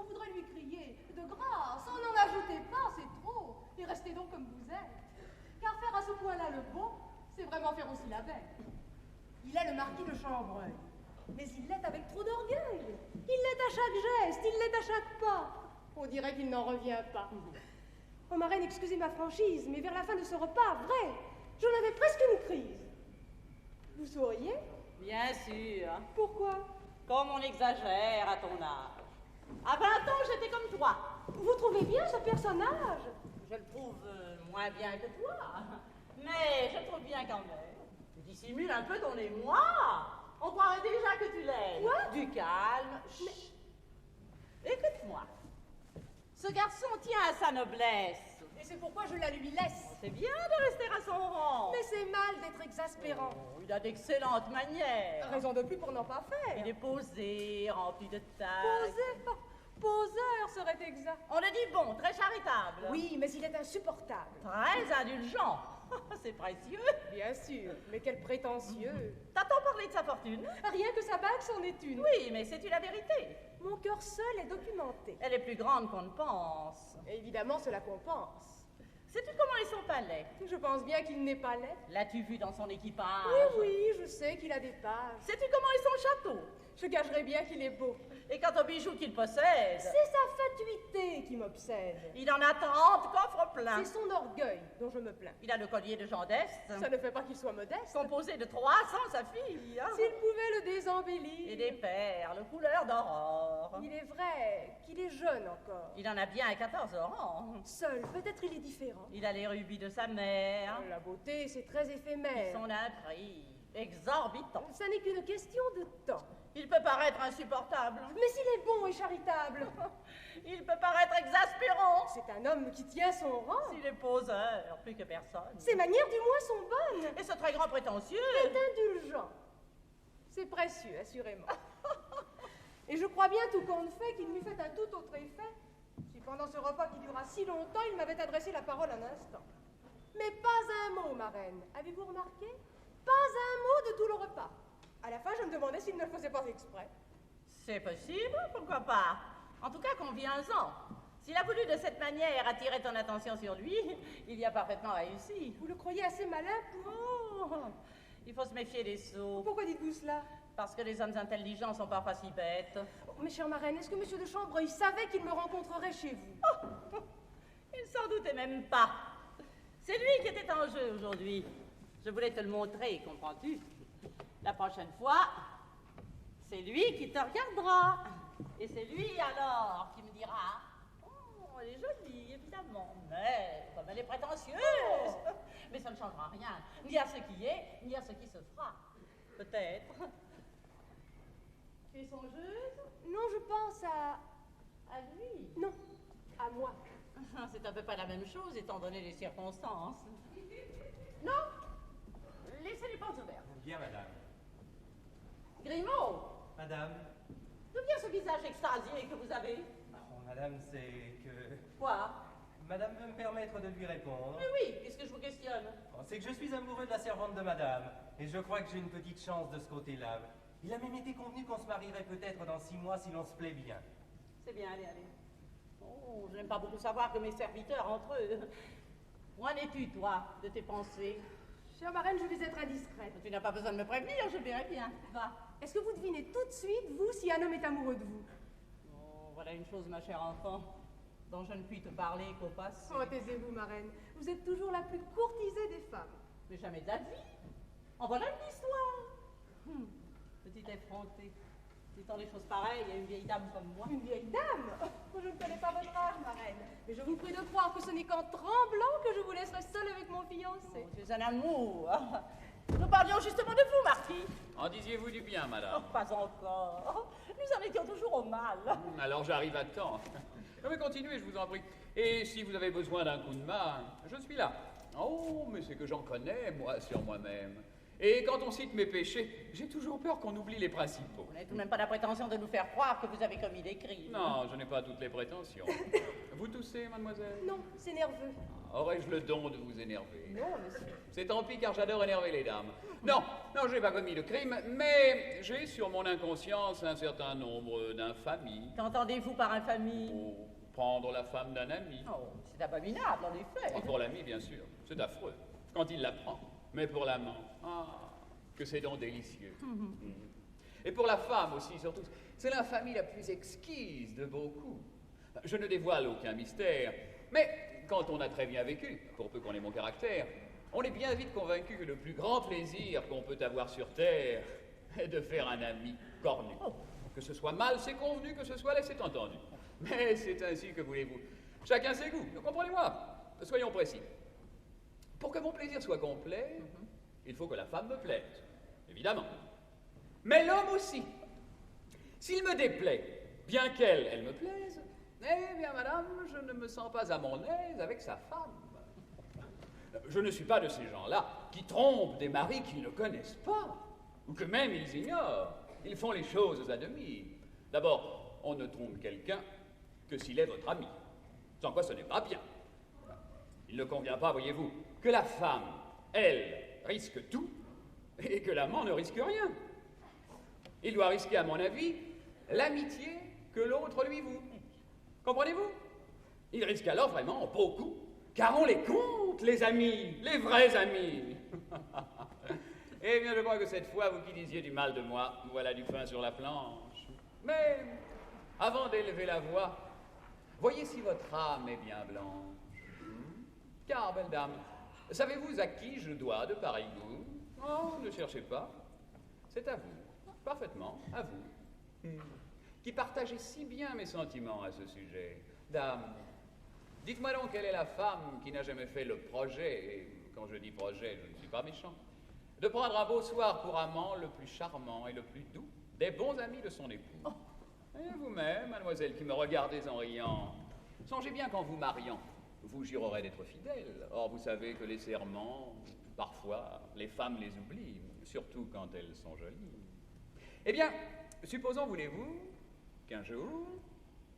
On voudrait lui crier, de grâce, on n'en ajoutez pas, c'est trop. Et restez donc comme vous êtes. Car faire à ce point-là le beau, c'est vraiment faire aussi la belle. Il est le marquis de Chambreuil, mais il l'est avec trop d'orgueil. Il l'est à chaque geste, il l'est à chaque pas. On dirait qu'il n'en revient pas. Oh, ma reine, excusez ma franchise, mais vers la fin de ce repas, vrai, j'en avais presque une crise. Vous souriez? Bien sûr. Pourquoi? Comme on exagère à ton âge. À 20 ans, j'étais comme toi. Vous trouvez bien ce personnage? Je le trouve moins bien que toi, mais je le trouve bien quand même. Tu dissimules un peu ton émoi. On croirait déjà que tu l'aimes. Quoi? Du calme. Chut. Écoute-moi. Ce garçon tient à sa noblesse. Et c'est pourquoi je la lui laisse. C'est bien de rester à son rang. Mais c'est mal d'être exaspérant. Oh, il a d'excellentes manières. Raison de plus pour n'en pas faire. Il est posé, rempli de tact. Poseur, poseur serait exact. On le dit bon, très charitable. Oui, mais il est insupportable. Très indulgent. C'est précieux. Bien sûr, mais quel prétentieux. T'as-t-on parlé de sa fortune? Rien que sa bague c'en est une. Oui, mais c'est-tu la vérité? Mon cœur seul est documenté. Elle est plus grande qu'on ne pense. Et évidemment, cela compense. Sais-tu comment est son palais? Je pense bien qu'il n'est pas laid. L'as-tu vu dans son équipage? Oui, oui, je sais qu'il a des pages. Sais-tu comment est son château? Je gagerais bien qu'il est beau. Et quant aux bijoux qu'il possède? C'est sa fatuité qui m'obsède. Il en a 30 coffres pleins. C'est son orgueil dont je me plains. Il a le collier de Jean d'Est, Ça ne fait pas qu'il soit modeste. composé de 300 saphirs. S'il pouvait le désembellir. Et des perles, couleur d'aurore. Il est vrai qu'il est jeune encore. Il en a bien 14 ans. Seul, peut-être il est différent. Il a les rubis de sa mère. La beauté, c'est très éphémère. Son prix exorbitant. Ça n'est qu'une question de temps. Il peut paraître insupportable. Mais s'il est bon et charitable, Il peut paraître exaspérant. c'est un homme qui tient son rang. S'il est poseur, plus que personne. Ses manières, du moins, sont bonnes. Et ce très grand prétentieux. C'est indulgent. C'est précieux, assurément. Et je crois bien, tout compte fait, qu'il m'eût fait un tout autre effet si pendant ce repas qui dura si longtemps, il m'avait adressé la parole un instant. Mais pas un mot, ma reine. Avez-vous remarqué? Pas un mot de tout le repas. À la fin, je me demandais s'il ne le faisait pas exprès. C'est possible, pourquoi pas. En tout cas, conviens-en. S'il a voulu de cette manière attirer ton attention sur lui, il y a parfaitement réussi. Vous le croyez assez malin pour... Oh, il faut se méfier des sots. Pourquoi dites-vous cela? Parce que les hommes intelligents sont parfois si bêtes. Oh, mes chères marraines, est-ce que monsieur de Chambreuil savait qu'il me rencontrerait chez vous? Il s'en doutait même pas. C'est lui qui était en jeu aujourd'hui. Je voulais te le montrer, comprends-tu? La prochaine fois, c'est lui qui te regardera. Et c'est lui alors qui me dira: oh, elle est jolie, évidemment, mais comme elle est prétentieuse. Mais ça ne changera rien, ni à ce qui est, ni à ce qui se fera. Peut-être. Tu es songeuse? Non, je pense à... À lui. Non, à moi. C'est à peu près la même chose, étant donné les circonstances. Non, laissez les portes ouvertes. Bien, madame. Grimaud, Madame. d'où vient ce visage extasié que vous avez? Oh, madame, c'est que... Quoi? Madame veut me permettre de lui répondre. Mais oui, puisque je vous questionne. Oh, c'est que je suis amoureux de la servante de madame. Et je crois que j'ai une petite chance de ce côté-là. Il a même été convenu qu'on se marierait peut-être dans 6 mois si l'on se plaît bien. C'est bien, allez, allez. Oh, je n'aime pas beaucoup savoir que mes serviteurs entre eux. Où en es-tu, toi, de tes pensées? Chère marraine, je vais être indiscrète. Tu n'as pas besoin de me prévenir, je verrai bien. Va. Est-ce que vous devinez tout de suite, vous, si un homme est amoureux de vous? Oh, voilà une chose, ma chère enfant, dont je ne puis te parler qu'au passé. Oh, taisez-vous, marraine. Vous êtes toujours la plus courtisée des femmes. Mais jamais de la vie. En voilà une histoire. Petite effrontée. Disant les choses pareilles à une vieille dame comme moi. Une vieille dame? Oh, je ne connais pas votre âge, marraine. Mais je vous prie de croire que ce n'est qu'en tremblant que je vous laisserai seule avec mon fiancé. Oh, c'est un amour. Nous parlions justement de vous, Marquis. En disiez-vous du bien, madame? Oh, pas encore. Nous en étions toujours au mal. Alors j'arrive à temps. Mais continuez, je vous en prie. Et si vous avez besoin d'un coup de main, je suis là. Oh, mais c'est que j'en connais, moi, sur moi-même. Et quand on cite mes péchés, j'ai toujours peur qu'on oublie les principaux. Vous n'avez tout de même pas la prétention de nous faire croire que vous avez commis des crimes. Non, je n'ai pas toutes les prétentions. Vous toussez, mademoiselle? Non, c'est nerveux. aurais-je le don de vous énerver? Non, monsieur. C'est tant pis car j'adore énerver les dames. Non, non, je n'ai pas commis de crime, mais j'ai sur mon inconscience un certain nombre d'infamies. Qu'entendez-vous par infamie? Oh, prendre la femme d'un ami. Oh, c'est abominable, en effet. Ah, pour l'ami, bien sûr, c'est affreux, quand il la prend. Mais pour l'amant, que c'est donc délicieux. Et pour la femme aussi, surtout, c'est l'infamie la plus exquise de beaucoup. Je ne dévoile aucun mystère, mais quand on a très bien vécu, pour peu qu'on ait mon caractère, on est bien vite convaincu que le plus grand plaisir qu'on peut avoir sur Terre est de faire un ami cornu. Que ce soit mal, c'est convenu, que ce soit laid, c'est entendu. Mais c'est ainsi que voulez-vous. Chacun ses goûts, comprenez-moi. Soyons précis. Pour que mon plaisir soit complet, il faut que la femme me plaise, évidemment. Mais l'homme aussi. S'il me déplaît, bien qu'elle me plaise, eh bien, madame, je ne me sens pas à mon aise avec sa femme. Je ne suis pas de ces gens-là qui trompent des maris qu'ils ne connaissent pas, ou que même ils ignorent. Ils font les choses à demi. D'abord, on ne trompe quelqu'un que s'il est votre ami, sans quoi ce n'est pas bien. Il ne convient pas, voyez-vous, que la femme, elle, risque tout, et que l'amant ne risque rien. Il doit risquer, à mon avis, l'amitié que l'autre lui voue. Comprenez-vous? Il risque alors vraiment beaucoup, car on les compte, les amis, les vrais amis. Eh bien, je crois que cette fois, vous qui disiez du mal de moi, voilà du pain sur la planche. Mais, avant d'élever la voix, voyez si votre âme est bien blanche. Car, belle dame, savez-vous à qui je dois de pareils goûts? Oh, ne cherchez pas. C'est à vous, parfaitement, à vous, qui partagez si bien mes sentiments à ce sujet. Dame, dites-moi donc quelle est la femme qui n'a jamais fait le projet, et quand je dis projet, je ne suis pas méchant, de prendre un beau soir pour amant le plus charmant et le plus doux des bons amis de son époux. Et vous-même, mademoiselle, qui me regardez en riant, songez bien qu'en vous mariant, vous jurerez d'être fidèle. Or, vous savez que les serments, parfois, les femmes les oublient, surtout quand elles sont jolies. Eh bien, supposons, voulez-vous, qu'un jour,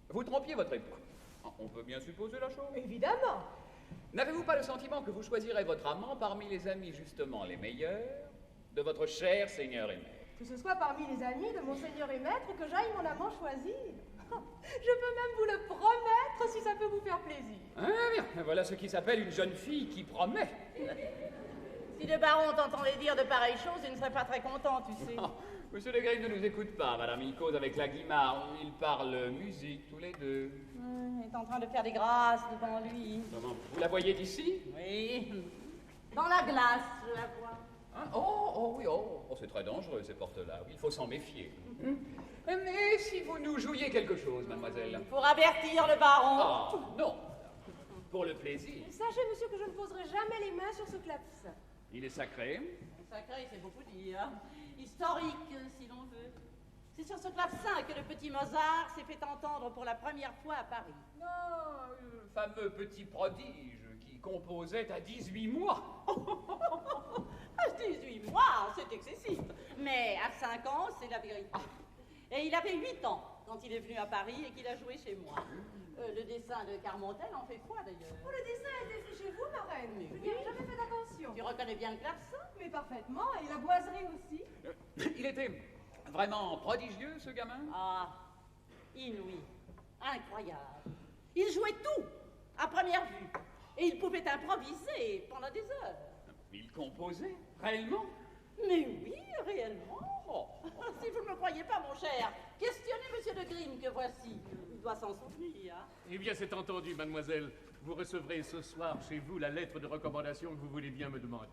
vous trompiez votre époux. On peut bien supposer la chose. Évidemment. N'avez-vous pas le sentiment que vous choisirez votre amant parmi les amis justement les meilleurs de votre cher Seigneur et Maître? Que ce soit parmi les amis de mon seigneur et maître que j'aille mon amant choisir. Je peux même vous le promettre si ça peut vous faire plaisir. Ah bien, voilà ce qui s'appelle une jeune fille qui promet. Si le baron t'entendait dire de pareilles choses, il ne serait pas très content, tu sais. Oh, Monsieur de Grey ne nous écoute pas, madame. Il cause avec la Guimard. Ils parlent musique tous les deux. Il est en train de faire des grâces devant lui. Comment? Vous la voyez d'ici? Oui. Dans la glace, je la vois. Hein? Oh, oui, c'est très dangereux ces portes-là. Il faut s'en méfier. Mais si vous nous jouiez quelque chose, mademoiselle. Pour avertir le baron. Ah, non. Pour le plaisir. Sachez, monsieur, que je ne poserai jamais les mains sur ce clavecin. Il est sacré. Sacré, c'est beaucoup dire. Historique, si l'on veut. C'est sur ce clavecin que le petit Mozart s'est fait entendre pour la première fois à Paris. Ah, le fameux petit prodige qui composait à 18 mois. À 18 mois, c'est excessif. Mais à 5 ans, c'est la vérité. Et il avait 8 ans quand il est venu à Paris et qu'il a joué chez moi. Le dessin de Carmontel en fait foi, d'ailleurs. Oh, le dessin a été fait chez vous, ma reine. Mais Je oui. n'y avais jamais fait attention. Tu reconnais bien le clavecin? Mais parfaitement, et la boiserie aussi. Il était vraiment prodigieux, ce gamin. Ah, inouï, incroyable. Il jouait tout, à première vue. Et il pouvait improviser pendant des heures. Il composait, réellement. Mais oui, réellement. Oh. Si vous ne me croyez pas, mon cher, questionnez Monsieur de Grimm que voici. Il doit s'en souvenir. Eh bien, c'est entendu, mademoiselle. Vous recevrez ce soir chez vous la lettre de recommandation que vous voulez bien me demander.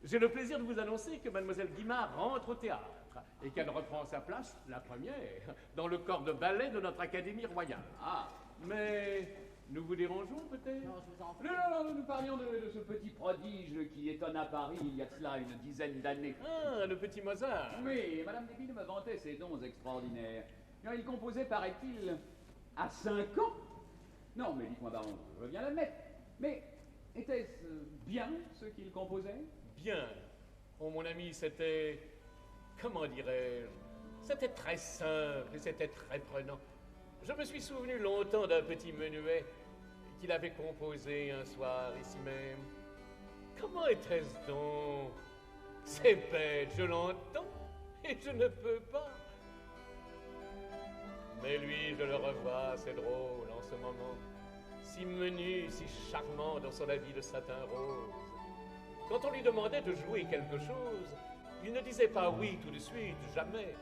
J'ai le plaisir de vous annoncer que mademoiselle Guimard rentre au théâtre et qu'elle reprend sa place, la première, dans le corps de ballet de notre Académie royale. Ah. Mais nous vous dérangeons peut-être? Non, je vous en prie. Non, nous parlions de ce petit prodige qui étonna Paris il y a de cela une dizaine d'années. Ah, le petit Mozart. Oui, Madame Desville me vantait ses dons extraordinaires. Il composait, paraît-il, à 5 ans. Non, mais dites-moi, baron, je veux bien l'admettre. Mais était-ce bien ce qu'il composait? Bien. Oh, mon ami, c'était... Comment dirais-je? C'était très simple et c'était très prenant. Je me suis souvenu longtemps d'un petit menuet qu'il avait composée un soir ici même. Comment était-ce donc? C'est bête, je l'entends, et je ne peux pas. Mais lui, je le revois, c'est drôle en ce moment. Si menu, si charmant dans son habit de satin rose. Quand on lui demandait de jouer quelque chose, il ne disait pas oui tout de suite, jamais,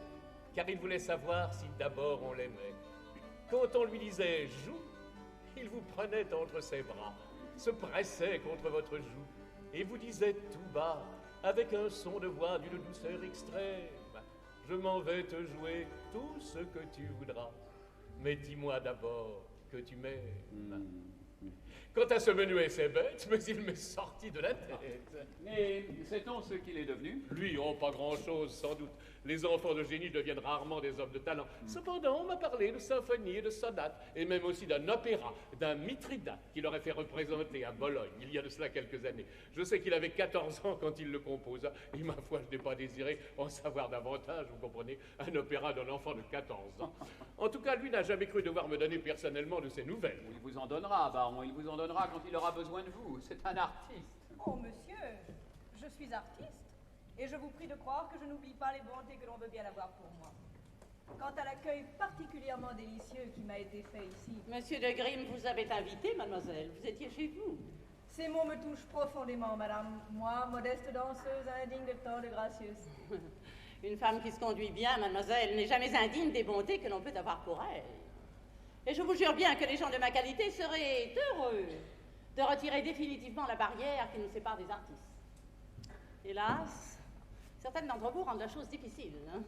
car il voulait savoir si d'abord on l'aimait. Quand on lui disait « joue », il vous prenait entre ses bras, se pressait contre votre joue, et vous disait tout bas, avec un son de voix d'une douceur extrême, « Je m'en vais te jouer tout ce que tu voudras, mais dis-moi d'abord que tu m'aimes. » Quant à ce menuet, c'est bête, mais il m'est sorti de la tête. Et sait-on ce qu'il est devenu? Lui, oh, pas grand-chose, sans doute. Les enfants de génie deviennent rarement des hommes de talent. Cependant, on m'a parlé de symphonies et de sonates, et même aussi d'un opéra, d'un Mithridate qu'il aurait fait représenter à Bologne, il y a de cela quelques années. Je sais qu'il avait 14 ans quand il le composa, et ma foi, je n'ai pas désiré en savoir davantage, vous comprenez, un opéra d'un enfant de 14 ans. En tout cas, lui n'a jamais cru devoir me donner personnellement de ses nouvelles. Il vous en donnera, baron, il vous en donnera quand il aura besoin de vous. C'est un artiste. Oh, monsieur, je suis artiste, et je vous prie de croire que je n'oublie pas les bontés que l'on veut bien avoir pour moi. Quant à l'accueil particulièrement délicieux qui m'a été fait ici... Monsieur de Grimm vous avait invité, mademoiselle. Vous étiez chez vous. Ces mots me touchent profondément, madame. Moi, modeste danseuse, indigne de tant de gracieuse. Une femme qui se conduit bien, mademoiselle, n'est jamais indigne des bontés que l'on peut avoir pour elle. Et je vous jure bien que les gens de ma qualité seraient heureux de retirer définitivement la barrière qui nous sépare des artistes. Hélas, certaines d'entre vous rendent la chose difficile, hein,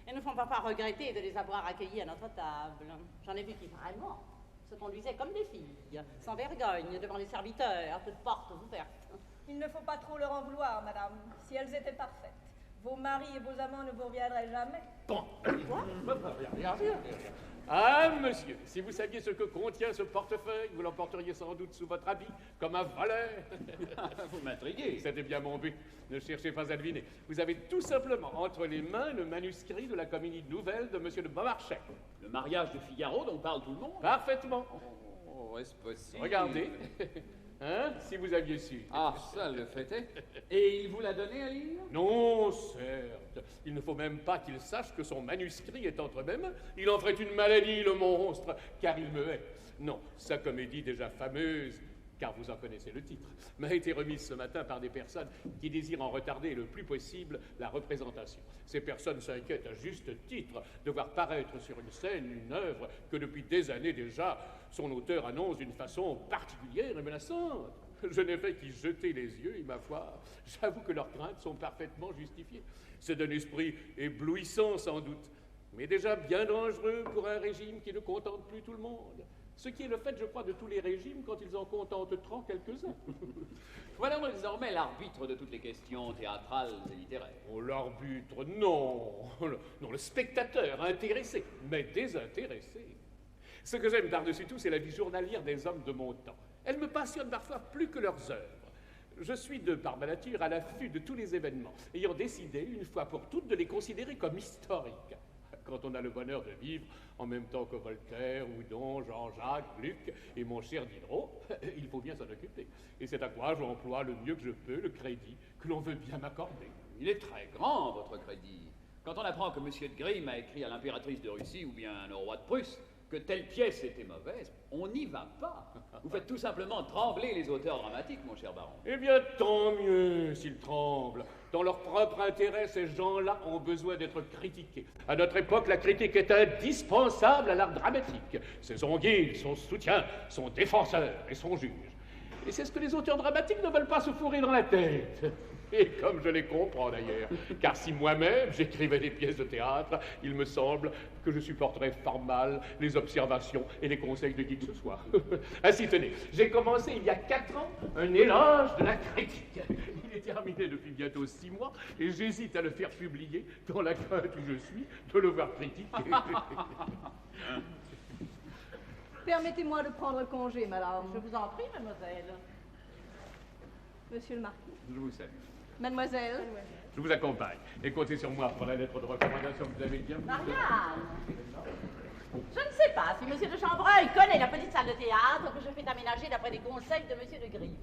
et ne font pas regretter de les avoir accueillis à notre table. J'en ai vu qui vraiment se conduisaient comme des filles, sans vergogne, devant les serviteurs, toutes portes ouvertes. Il ne faut pas trop leur en vouloir, madame, si elles étaient parfaites. Vos maris et vos amants ne vous reviendraient jamais. Bon. Ah, monsieur, si vous saviez ce que contient ce portefeuille, vous l'emporteriez sans doute sous votre habit, comme un voleur. Vous m'intriguez. C'était bien mon but. Ne cherchez pas à deviner. Vous avez tout simplement entre les mains le manuscrit de la comédie nouvelle de monsieur de Beaumarchais. Le mariage de Figaro dont parle tout le monde? Parfaitement. Oh, est-ce possible? Regardez. Hein, si vous aviez su. Ah, ça le fait est. Et il vous l'a donné à lire? Non, certes. Il ne faut même pas qu'il sache que son manuscrit est entre mes mains. Il en ferait une maladie, le monstre, car il me hait. Non, sa comédie déjà fameuse, car vous en connaissez le titre, m'a été remise ce matin par des personnes qui désirent en retarder le plus possible la représentation. Ces personnes s'inquiètent à juste titre de voir paraître sur une scène une œuvre que depuis des années déjà, son auteur annonce d'une façon particulière et menaçante. Je n'ai fait qu'y jeter les yeux, et ma foi, j'avoue que leurs craintes sont parfaitement justifiées. C'est d'un esprit éblouissant sans doute, mais déjà bien dangereux pour un régime qui ne contente plus tout le monde. Ce qui est le fait, je crois, de tous les régimes quand ils en contentent trop quelques-uns. Voilà désormais l'arbitre de toutes les questions théâtrales et littéraires. Oh, l'arbitre, non. Non, le spectateur, intéressé, mais désintéressé. Ce que j'aime par-dessus tout, c'est la vie journalière des hommes de mon temps. Elle me passionne parfois plus que leurs œuvres. Je suis par ma nature à l'affût de tous les événements, ayant décidé, une fois pour toutes, de les considérer comme historiques. Quand on a le bonheur de vivre en même temps que Voltaire, Houdon, Jean-Jacques, Gluck et mon cher Diderot, il faut bien s'en occuper. Et c'est à quoi j'emploie le mieux que je peux le crédit que l'on veut bien m'accorder. Il est très grand, votre crédit. Quand on apprend que M. de Grimm a écrit à l'impératrice de Russie ou bien au roi de Prusse que telle pièce était mauvaise, on n'y va pas. Vous faites tout simplement trembler les auteurs dramatiques, mon cher baron. Eh bien, tant mieux s'ils tremblent. Dans leur propre intérêt, ces gens-là ont besoin d'être critiqués. À notre époque, la critique est indispensable à l'art dramatique. C'est son guide, son soutien, son défenseur et son juge. Et c'est ce que les auteurs dramatiques ne veulent pas se fourrer dans la tête. Et comme je les comprends d'ailleurs, car si moi-même j'écrivais des pièces de théâtre, il me semble que je supporterais fort mal les observations et les conseils de qui que ce soit. Ainsi, tenez, j'ai commencé il y a 4 ans un éloge de la critique. Il est terminé depuis bientôt 6 mois et j'hésite à le faire publier dans la crainte où je suis de le voir critiquer. Permettez-moi de prendre congé, madame. Je vous en prie, mademoiselle. Monsieur le marquis. Je vous salue. Mademoiselle. Je vous accompagne et comptez sur moi pour la lettre de recommandation que vous avez bien. Marianne! Je ne sais pas si Monsieur de Chambreuil connaît la petite salle de théâtre que je fais aménager d'après les conseils de Monsieur de Grive.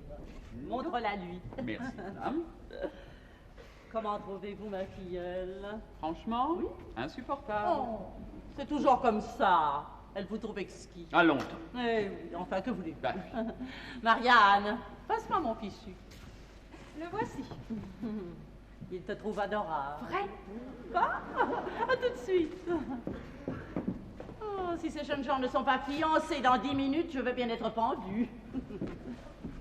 Montre-la lui. Merci, madame. Comment trouvez-vous ma filleule? Franchement, insupportable. Oh, c'est toujours comme ça. Elle vous trouve exquis. À longtemps. Eh oui, enfin, que voulez-vous? Bah. Marianne, passe-moi mon fichu. Le voici. Il te trouve adorable. Vrai? Quoi? À tout de suite. Oh, si ces jeunes gens ne sont pas fiancés dans 10 minutes, je veux bien être pendue.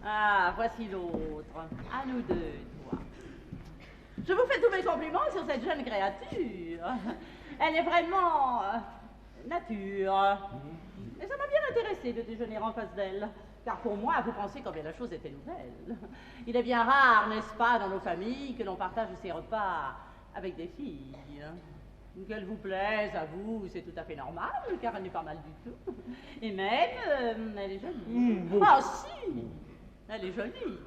Ah, voici l'autre. À nous deux, toi. Je vous fais tous mes compliments sur cette jeune créature. Elle est vraiment nature. Et ça m'a bien intéressé de déjeuner en face d'elle. Car pour moi, vous pensez combien la chose était nouvelle. Il est bien rare, n'est-ce pas, dans nos familles, que l'on partage ses repas avec des filles. Qu'elle vous plaise, à vous, c'est tout à fait normal, car elle n'est pas mal du tout. Et même, elle est jolie. Ah si, elle est jolie.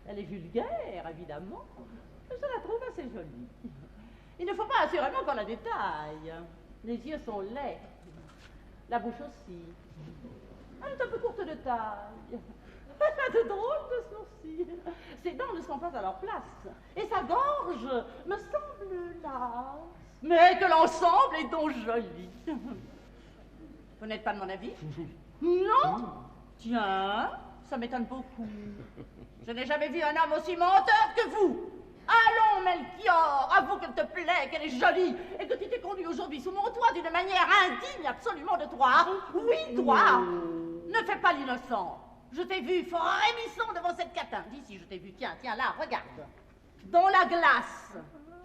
Elle est vulgaire, évidemment. Je la trouve assez jolie. Il ne faut pas assurément qu'on la détaille. Les yeux sont laids. La bouche aussi. Elle est un peu courte de taille. Elle a de drôles de sourcils. Ses dents ne sont pas à leur place. Et sa gorge me semble lasse. Mais que l'ensemble est donc joli. Vous n'êtes pas de mon avis? Non? Tiens, ça m'étonne beaucoup. Je n'ai jamais vu un homme aussi menteur que vous. Allons, Melchior, avoue qu'elle te plaît, qu'elle est jolie, et que tu t'es conduit aujourd'hui sous mon toit d'une manière indigne absolument de toi. Oui, toi. Ne fais pas l'innocent. Je t'ai vu frémissant devant cette catin. D'ici, je t'ai vu. Tiens, tiens, là, regarde. Dans la glace.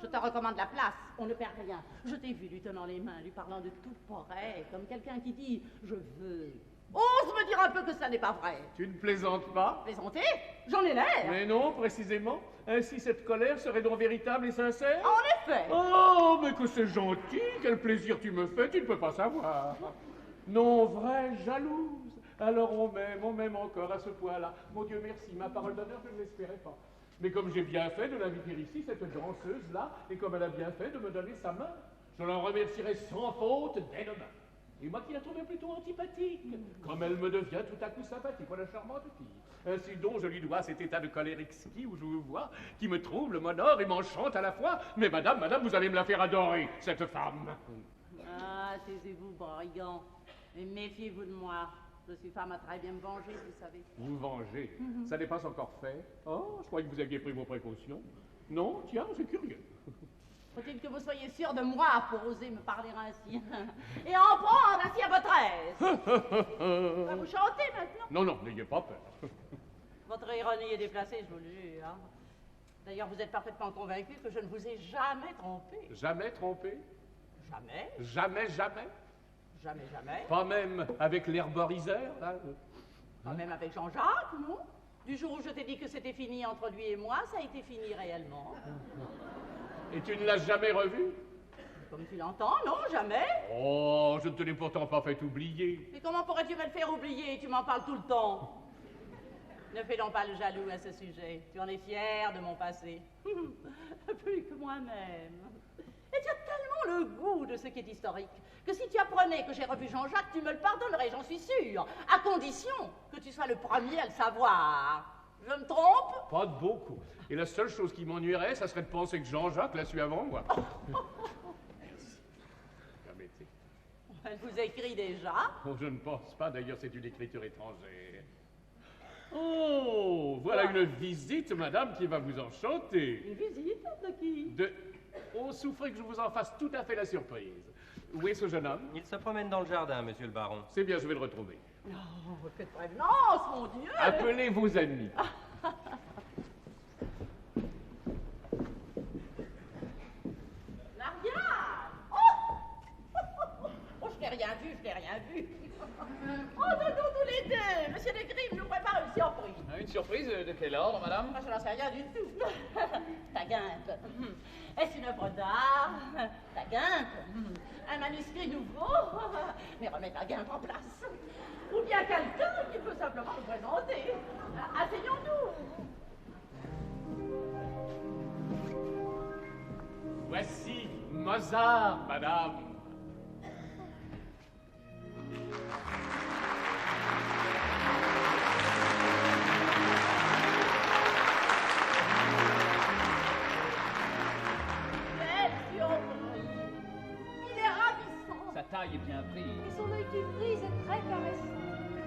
Je te recommande la place, on ne perd rien. Je t'ai vu lui tenant les mains, lui parlant de toute forêt, comme quelqu'un qui dit « je veux ». Ose me dire un peu que ça n'est pas vrai. Tu ne plaisantes pas? Plaisanter? J'en ai l'air. Mais non, précisément. Ainsi, cette colère serait donc véritable et sincère? En effet. Oh, mais que c'est gentil! Quel plaisir tu me fais, tu ne peux pas savoir. Non, vrai, jalouse. Alors on m'aime encore à ce point-là. Mon Dieu merci, ma parole d'honneur, je ne l'espérais pas. Mais comme j'ai bien fait de l'inviter ici, cette danseuse-là, et comme elle a bien fait de me donner sa main, je l'en remercierai sans faute dès demain. Et moi qui la trouvais plutôt antipathique, comme elle me devient tout à coup sympathique, voilà charmante fille. Ainsi donc je lui dois cet état de colère exquis où je vous vois, qui me trouble, m'honore et m'enchante à la fois. Mais madame, vous allez me la faire adorer, cette femme. Ah, taisez-vous, brigand, et méfiez-vous de moi. Je suis femme à très bien me venger, vous savez. Vous venger? Ça n'est pas encore fait. Oh, je croyais que vous aviez pris vos précautions. Non, tiens, c'est curieux. Faut-il que vous soyez sûr de moi pour oser me parler ainsi et en prendre ainsi à votre aise. Va vous chanter maintenant? Non, non, n'ayez pas peur. Votre ironie est déplacée, je vous le jure. D'ailleurs, vous êtes parfaitement convaincu que je ne vous ai jamais trompé. Jamais trompé? Jamais? Jamais, jamais? Jamais, jamais. Pas même avec l'herboriseur, là? Pas même avec Jean-Jacques, non? Du jour où je t'ai dit que c'était fini entre lui et moi, ça a été fini réellement. Et tu ne l'as jamais revu? Comme tu l'entends, non, jamais. Oh, je ne te l'ai pourtant pas fait oublier. Et comment pourrais-tu me le faire oublier? Tu m'en parles tout le temps. Ne fais donc pas le jaloux à ce sujet. Tu en es fier de mon passé. Plus que moi-même. Et tu as tellement le goût de ce qui est historique que si tu apprenais que j'ai revu Jean-Jacques, tu me le pardonnerais, j'en suis sûre, à condition que tu sois le premier à le savoir. Je me trompe? Pas de beaucoup. Et la seule chose qui m'ennuierait, ça serait de penser que Jean-Jacques l'a su avant moi. Merci. Permettez. Elle vous écrit déjà? Oh, je ne pense pas, d'ailleurs, c'est une écriture étrangère. Oh, voilà une visite, madame, qui va vous enchanter. Une visite de qui? On souffrait que je vous en fasse tout à fait la surprise. Où est ce jeune homme? Il se promène dans le jardin, monsieur le baron. C'est bien, je vais le retrouver. Oh, quelle prévenance, mon Dieu! Appelez vos amis. Marianne! Oh! Oh, je n'ai rien vu, je n'ai rien vu. Oh, nous tous les deux! Monsieur de Grive nous prépare une surprise. Une surprise de quel ordre, madame? Moi, je n'en sais rien du tout. Ta guimpe. Est-ce une œuvre d'art? Ta guimpe. Un manuscrit nouveau? Mais remets ta guimpe en place. Ou bien quelqu'un qui peut simplement nous présenter. Asseyons-nous. Voici Mozart, madame. Il est ravissant. Sa taille est bien prise. Et son œil qui brise est très caressant.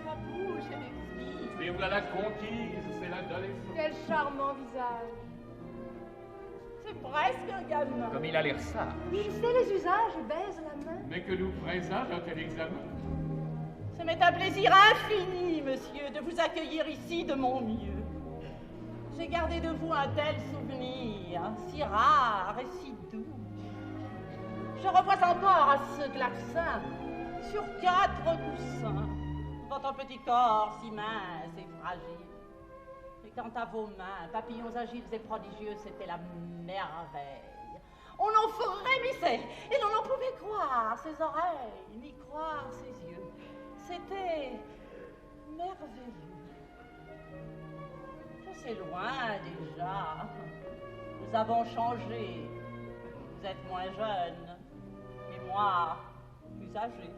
Sa bouche est exquise. Et voilà la conquise, c'est l'adolescent. Quel charmant visage. C'est presque un gamin. Comme il a l'air sage. Il sait les usages et baise la main. Mais que nous présage un tel examen? Ce m'est un plaisir infini, monsieur, de vous accueillir ici de mon mieux. J'ai gardé de vous un tel souvenir, si rare et si doux. Je revois encore à ce clavecin, sur 4 coussins, votre petit corps si mince et fragile. Et quant à vos mains, papillons agiles et prodigieux, c'était la merveille. On en frémissait, et l'on n'en pouvait croire ses oreilles, ni croire ses yeux. C'était merveilleux. Je sais loin déjà. Nous avons changé. Vous êtes moins jeune, et moi, plus âgé.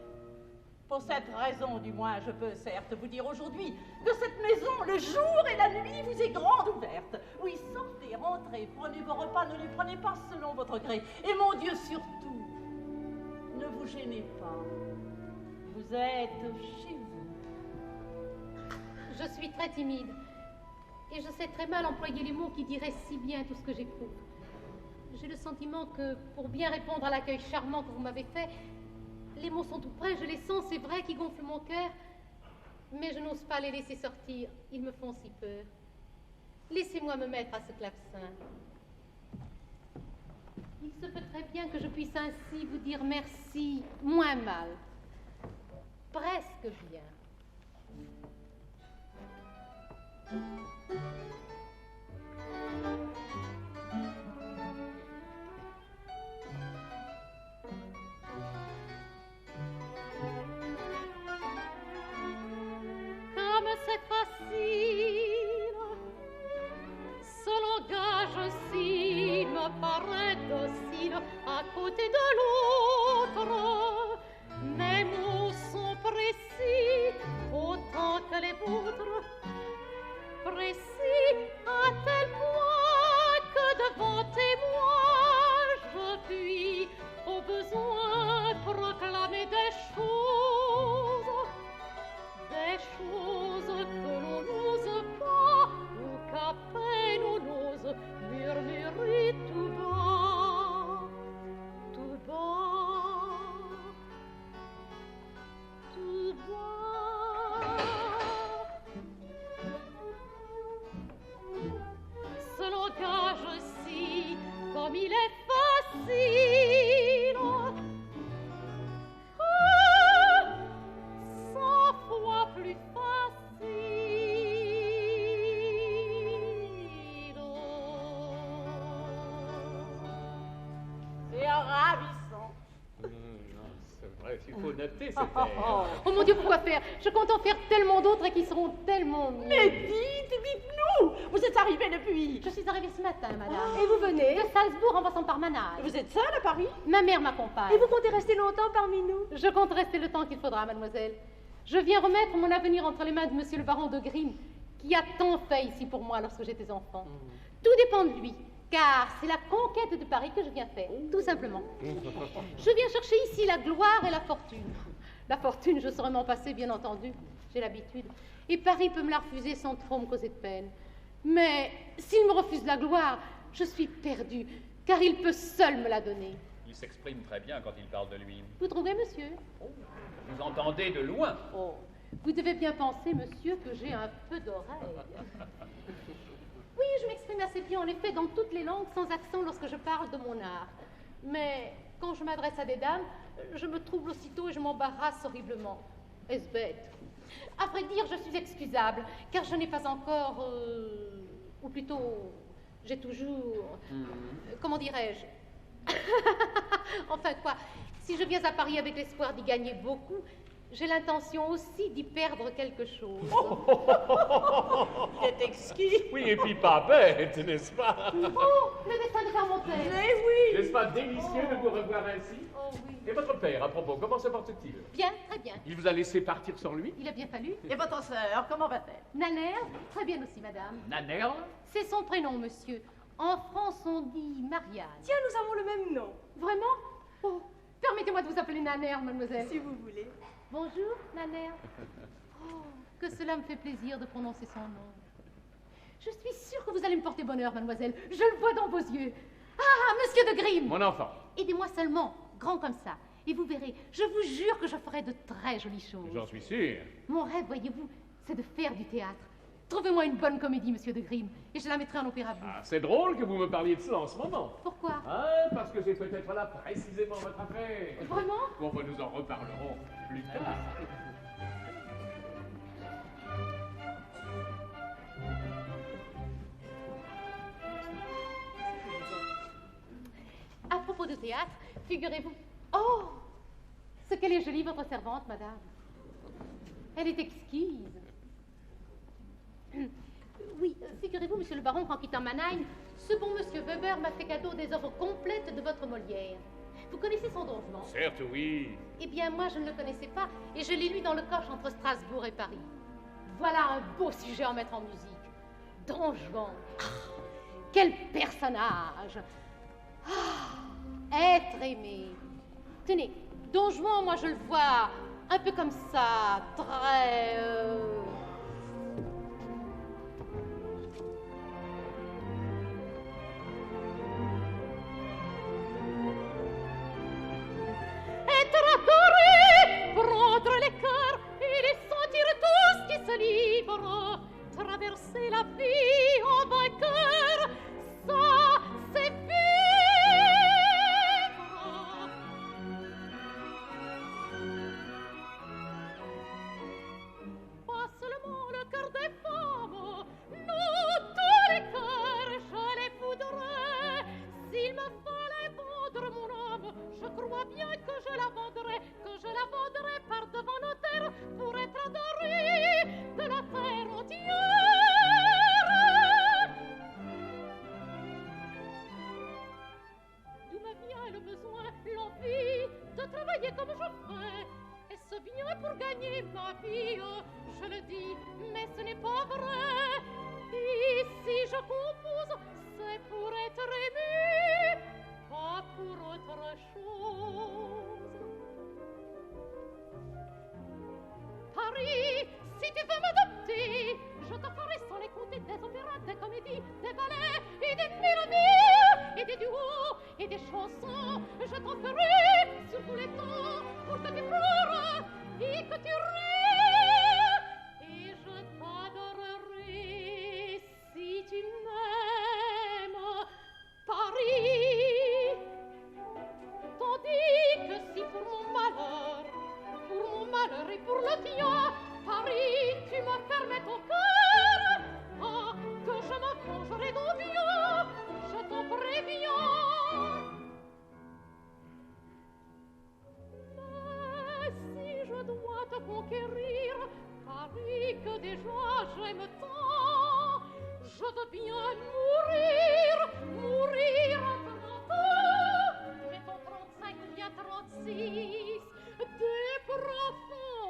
Pour cette raison, du moins, je peux certes vous dire aujourd'hui que cette maison, le jour et la nuit, vous est grande ouverte. Oui, sortez, rentrez, prenez vos repas, ne les prenez pas selon votre gré. Et mon Dieu, surtout, ne vous gênez pas. Vous êtes chez vous. Je suis très timide. Et je sais très mal employer les mots qui diraient si bien tout ce que j'éprouve. J'ai le sentiment que, pour bien répondre à l'accueil charmant que vous m'avez fait, les mots sont tout près, je les sens, c'est vrai, qui gonflent mon cœur, mais je n'ose pas les laisser sortir, ils me font si peur. Laissez-moi me mettre à ce clavecin. Il se peut très bien que je puisse ainsi vous dire merci, moins mal. Presque bien. Comme c'est facile, ce langage-ci me paraît docile à côté de l'autre. Mes mots sont précis autant que les vôtres, précis à tel point que devant témoin je puis au besoin proclamer des choses que l'on n'ose pas ou qu'à peine on ose murmurer tout bas, tout bas, tout bas. Ce langage-ci, comme il est facile, 100 fois plus facile. C'est ravissant. C'est vrai, il faut noter cet air. Oh mon Dieu, pourquoi faire? Je compte en faire tellement d'autres et qui seront tellement mieux. Mais dites-nous, vous êtes arrivé depuis. Je suis arrivée ce matin, madame. Et vous venez? De Salzbourg en passant par Mannheim. Vous êtes seule à Paris? Ma mère m'accompagne. Et vous comptez rester longtemps parmi nous? Je compte rester le temps qu'il faudra, mademoiselle. Je viens remettre mon avenir entre les mains de monsieur le baron de Grimm, qui a tant fait ici pour moi lorsque j'étais enfant. Tout dépend de lui, car c'est la conquête de Paris que je viens faire, tout simplement. Je viens chercher ici la gloire et la fortune. La fortune, je saurais m'en passer, bien entendu, j'ai l'habitude. Et Paris peut me la refuser sans trop me causer de peine. Mais s'il me refuse la gloire, je suis perdue, car il peut seul me la donner. Il s'exprime très bien quand il parle de lui. Vous trouvez, monsieur? Vous entendez de loin. Oh, vous devez bien penser, monsieur, que j'ai un peu d'oreille. Oui, je m'exprime assez bien, en effet, dans toutes les langues, sans accent lorsque je parle de mon art. Mais quand je m'adresse à des dames, je me trouble aussitôt et je m'embarrasse horriblement. Est-ce bête? À vrai dire, je suis excusable, car je n'ai pas encore... ou plutôt, j'ai toujours... comment dirais-je? Enfin quoi, si je viens à Paris avec l'espoir d'y gagner beaucoup, j'ai l'intention aussi d'y perdre quelque chose. C'est exquis. Oui, et puis pas bête, n'est-ce pas? Oh, le destin de faire mon père. Mais oui. N'est-ce pas délicieux de vous revoir ainsi? Oh oui. Et votre père, à propos, comment se porte-t-il? Bien, très bien. Il vous a laissé partir sans lui? Il a bien fallu. Et votre sœur, comment va-t-elle? Naner, très bien aussi, madame. Nanerle? C'est son prénom, monsieur. En France, on dit Marianne. Tiens, nous avons le même nom, Vraiment? Oh, permettez-moi de vous appeler Naner, mademoiselle. si vous voulez. Bonjour, Naner. Oh, que cela me fait plaisir de prononcer son nom. Je suis sûre que vous allez me porter bonheur, mademoiselle. Je le vois dans vos yeux. Ah, monsieur de Grimm. Mon enfant. Aidez-moi seulement, grand comme ça. Et vous verrez, je vous jure que je ferai de très jolies choses. J'en suis sûr. Mon rêve, voyez-vous, c'est de faire du théâtre. Trouvez-moi une bonne comédie, monsieur de Grimm, et je la mettrai en opéra bouffe. Ah, c'est drôle que vous me parliez de cela en ce moment. Pourquoi? Ah, parce que c'est peut-être là précisément votre affaire. Vraiment? Bon, ben, nous en reparlerons plus tard. À propos de théâtre, figurez-vous... Oh! Ce qu'elle est jolie, votre servante, madame. Elle est exquise. Oui, figurez-vous, monsieur le baron, qu'en quittant Mannheim, ce bon monsieur Weber m'a fait cadeau des œuvres complètes de votre Molière. Vous connaissez son Don Juan? Certes, oui. Eh bien, moi, je ne le connaissais pas, et je l'ai lu dans le coche entre Strasbourg et Paris. Voilà un beau sujet à mettre en musique. Don Juan. Ah, quel personnage! Ah, être aimé. Tenez, Don Juan, moi, je le vois un peu comme ça, très... Être adoré, prendre les cœurs et les sentir tous qui se livrent, traverser la vie en vainqueur, ça c'est vivre. Pas seulement le cœur des femmes, non, tous les cœurs, je les voudrais. S'il me fallait vendre mon âme, je crois bien que je la vendrais par devant notaire pour être adorée de la terre entière. D'où me vient le besoin, l'envie de travailler comme je fais? Est-ce bien pour gagner ma vie? Je le dis, mais ce n'est pas vrai. Et si je compose, c'est pour être aimé, pas pour autre chose. Paris, si tu veux m'adopter, je te ferai sans les compter des opéras, des comédies, des ballets et des mélodies, et des duos et des chansons. Je t'en ferai sur tous les temps pour que tu pleures et que tu ris. Et je t'adorerai si tu m'aimes, Paris. Tandis que si pour mon malheur et pour le tien, Paris, tu me fermais ton cœur, ah, que je me vengerai d'au bien, je t'en préviens. Mais si je dois te conquérir, Paris, que déjà j'aime tant, je veux bien mourir à 30 ans, mettons 35 ou bien 36, des profondis.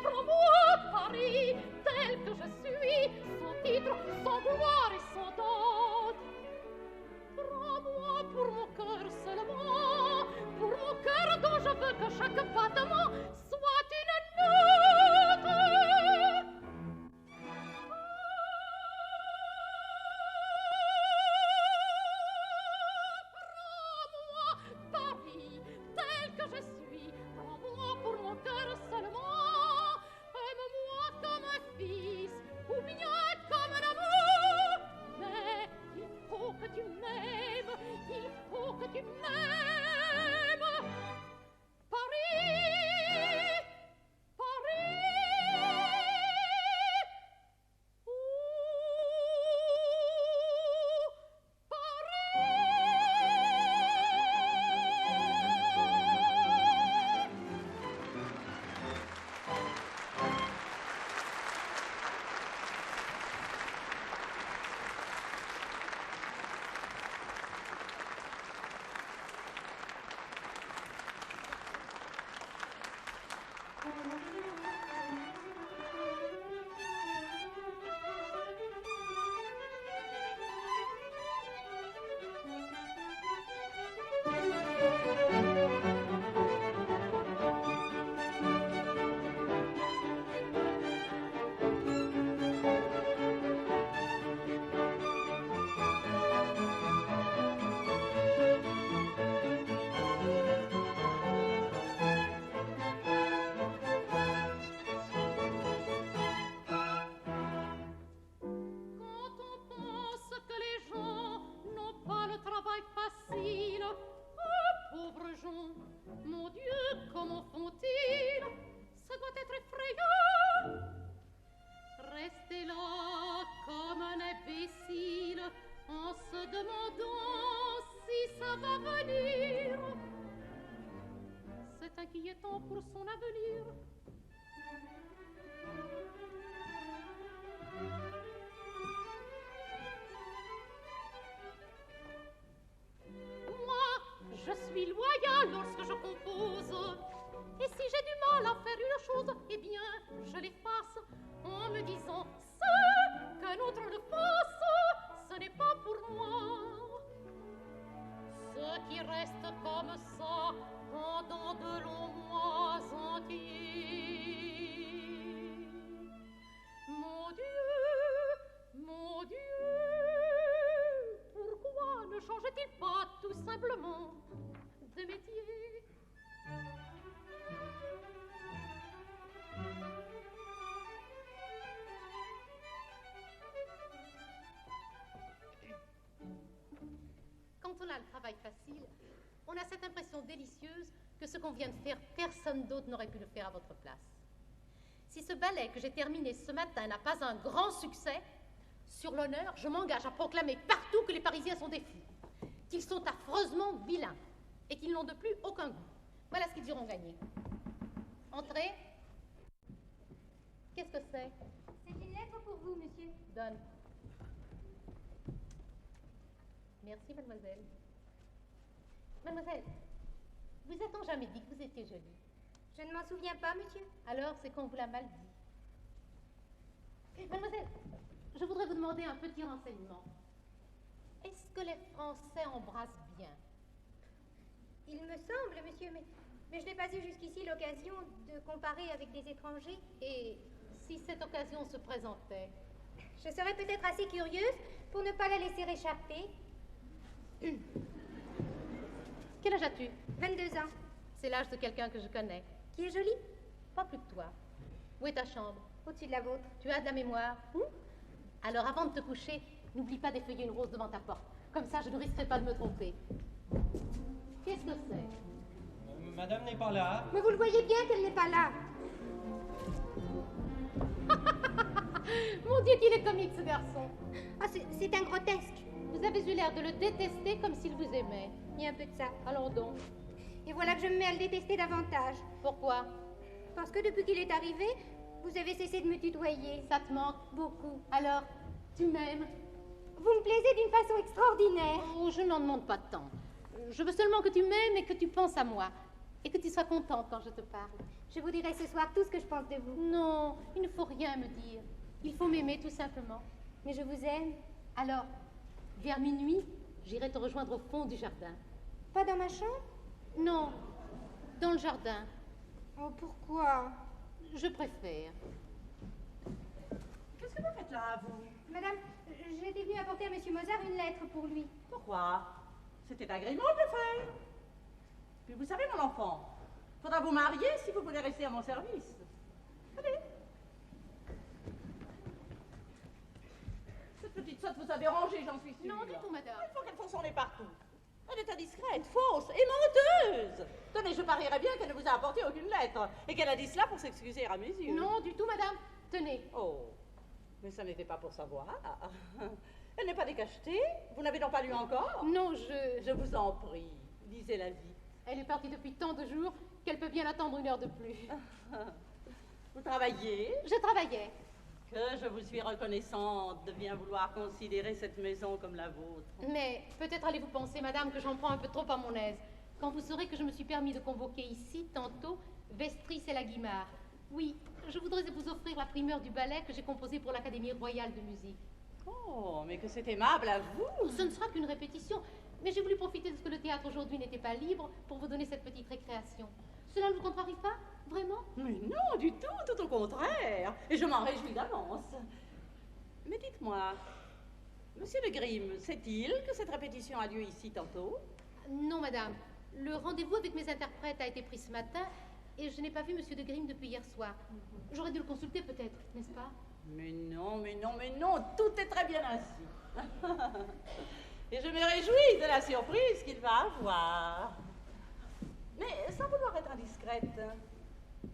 Prends-moi Paris tel que je suis, sans titre, sans gloire et sans dot. Prends-moi pour mon cœur seulement, pour mon cœur dont je veux que chaque battement soit une note. Paris, tel que je suis, prends-moi pour mon cœur seulement, aime-moi comme un fils, ou bien comme un amour, mais il faut que tu m'aimes, il faut que tu m'aimes. Paris, Paris, Paris. bourgeons. Mon Dieu, comment font-ils? Ça doit être effrayant. Rester là comme un imbécile en se demandant si ça va venir. C'est inquiétant pour son avenir. Moi, je suis loyale lorsque je compose. Et si j'ai du mal à faire une chose, eh bien, je l'efface en me disant ce qu'un autre le fasse, ce n'est pas pour moi. Ce qui reste comme ça pendant de longs mois entiers. Mon Dieu, pourquoi ne change-t-il pas tout simplement de métier? Quand on a le travail facile, on a cette impression délicieuse que ce qu'on vient de faire, personne d'autre n'aurait pu le faire à votre place. Si ce ballet que j'ai terminé ce matin n'a pas un grand succès, sur l'honneur, je m'engage à proclamer partout que les Parisiens sont des fous, qu'ils sont affreusement vilains et qu'ils n'ont de plus aucun goût. Voilà ce qu'ils iront gagner. Entrez. Qu'est-ce que c'est? C'est une lettre pour vous, monsieur. Donne. Merci, mademoiselle. Mademoiselle, vous a-t-on jamais dit que vous étiez jolie? Je ne m'en souviens pas, monsieur. Alors, c'est qu'on vous l'a mal dit. Mademoiselle, je voudrais vous demander un petit renseignement. Est-ce que les Français embrassent bien? Il me semble, monsieur, mais je n'ai pas eu jusqu'ici l'occasion de comparer avec des étrangers. Et si cette occasion se présentait? Je serais peut-être assez curieuse pour ne pas la laisser échapper. Quel âge as-tu? 22 ans. C'est l'âge de quelqu'un que je connais. Qui est jolie? Pas plus que toi. Où est ta chambre? Au-dessus de la vôtre. Tu as de la mémoire? Alors, avant de te coucher, n'oublie pas d'effeuiller une rose devant ta porte. Comme ça, je ne risquerai pas de me tromper. Qu'est-ce que c'est? Madame n'est pas là. Mais vous le voyez bien qu'elle n'est pas là. Mon Dieu, qu'il est comique, ce garçon. Ah, c'est un grotesque. Vous avez eu l'air de le détester comme s'il vous aimait. Il y a un peu de ça. Allons donc. Et voilà que je me mets à le détester davantage. Pourquoi? Parce que depuis qu'il est arrivé, vous avez cessé de me tutoyer. Ça te manque? Beaucoup. Alors, tu m'aimes? Vous me plaisez d'une façon extraordinaire. Oh, je n'en demande pas tant. Je veux seulement que tu m'aimes et que tu penses à moi. Et que tu sois contente quand je te parle. Je vous dirai ce soir tout ce que je pense de vous. Non, il ne faut rien me dire. Il faut m'aimer tout simplement. Mais je vous aime. Alors, vers minuit, j'irai te rejoindre au fond du jardin. Pas dans ma chambre? Non, dans le jardin. Oh, pourquoi? Je préfère. Qu'est-ce que vous faites là, vous? Madame, j'étais venue apporter à Monsieur Mozart une lettre pour lui. Pourquoi? C'était agréable de faire. Puis vous savez, mon enfant, faudra vous marier si vous voulez rester à mon service. Allez. Cette petite sotte vous a dérangé, j'en suis sûre. Non, du tout, madame. Il faut qu'elle fasse son nez partout. Elle est indiscrète, fausse et menteuse. Tenez, je parierais bien qu'elle ne vous a apporté aucune lettre et qu'elle a dit cela pour s'excuser à mes yeux. Non, du tout, madame. Tenez. Oh, mais ça n'était pas pour savoir. Elle n'est pas décachetée. Vous n'avez donc pas lu encore? Non, Je vous en prie, lisez-la vite. Elle est partie depuis tant de jours qu'elle peut bien attendre une heure de plus. Vous travaillez? Je travaillais. Que je vous suis reconnaissante de bien vouloir considérer cette maison comme la vôtre. Mais peut-être allez-vous penser, madame, que j'en prends un peu trop à mon aise. Quand vous saurez que je me suis permis de convoquer ici, tantôt, Vestris et la Guimard. Oui, je voudrais vous offrir la primeur du ballet que j'ai composé pour l'Académie royale de musique. Oh, mais que c'est aimable à vous. Ce ne sera qu'une répétition, mais j'ai voulu profiter de ce que le théâtre aujourd'hui n'était pas libre pour vous donner cette petite récréation. Cela ne vous contrarie pas, vraiment? Mais non, du tout, tout au contraire. Et je m'en réjouis d'avance. Mais dites-moi, Monsieur de Grimm, sait-il que cette répétition a lieu ici tantôt? Non, madame. Le rendez-vous avec mes interprètes a été pris ce matin et je n'ai pas vu Monsieur de Grimm depuis hier soir. J'aurais dû le consulter peut-être, n'est-ce pas? Mais non, mais non, mais non, tout est très bien ainsi. Et je me réjouis de la surprise qu'il va avoir. Mais sans vouloir être indiscrète,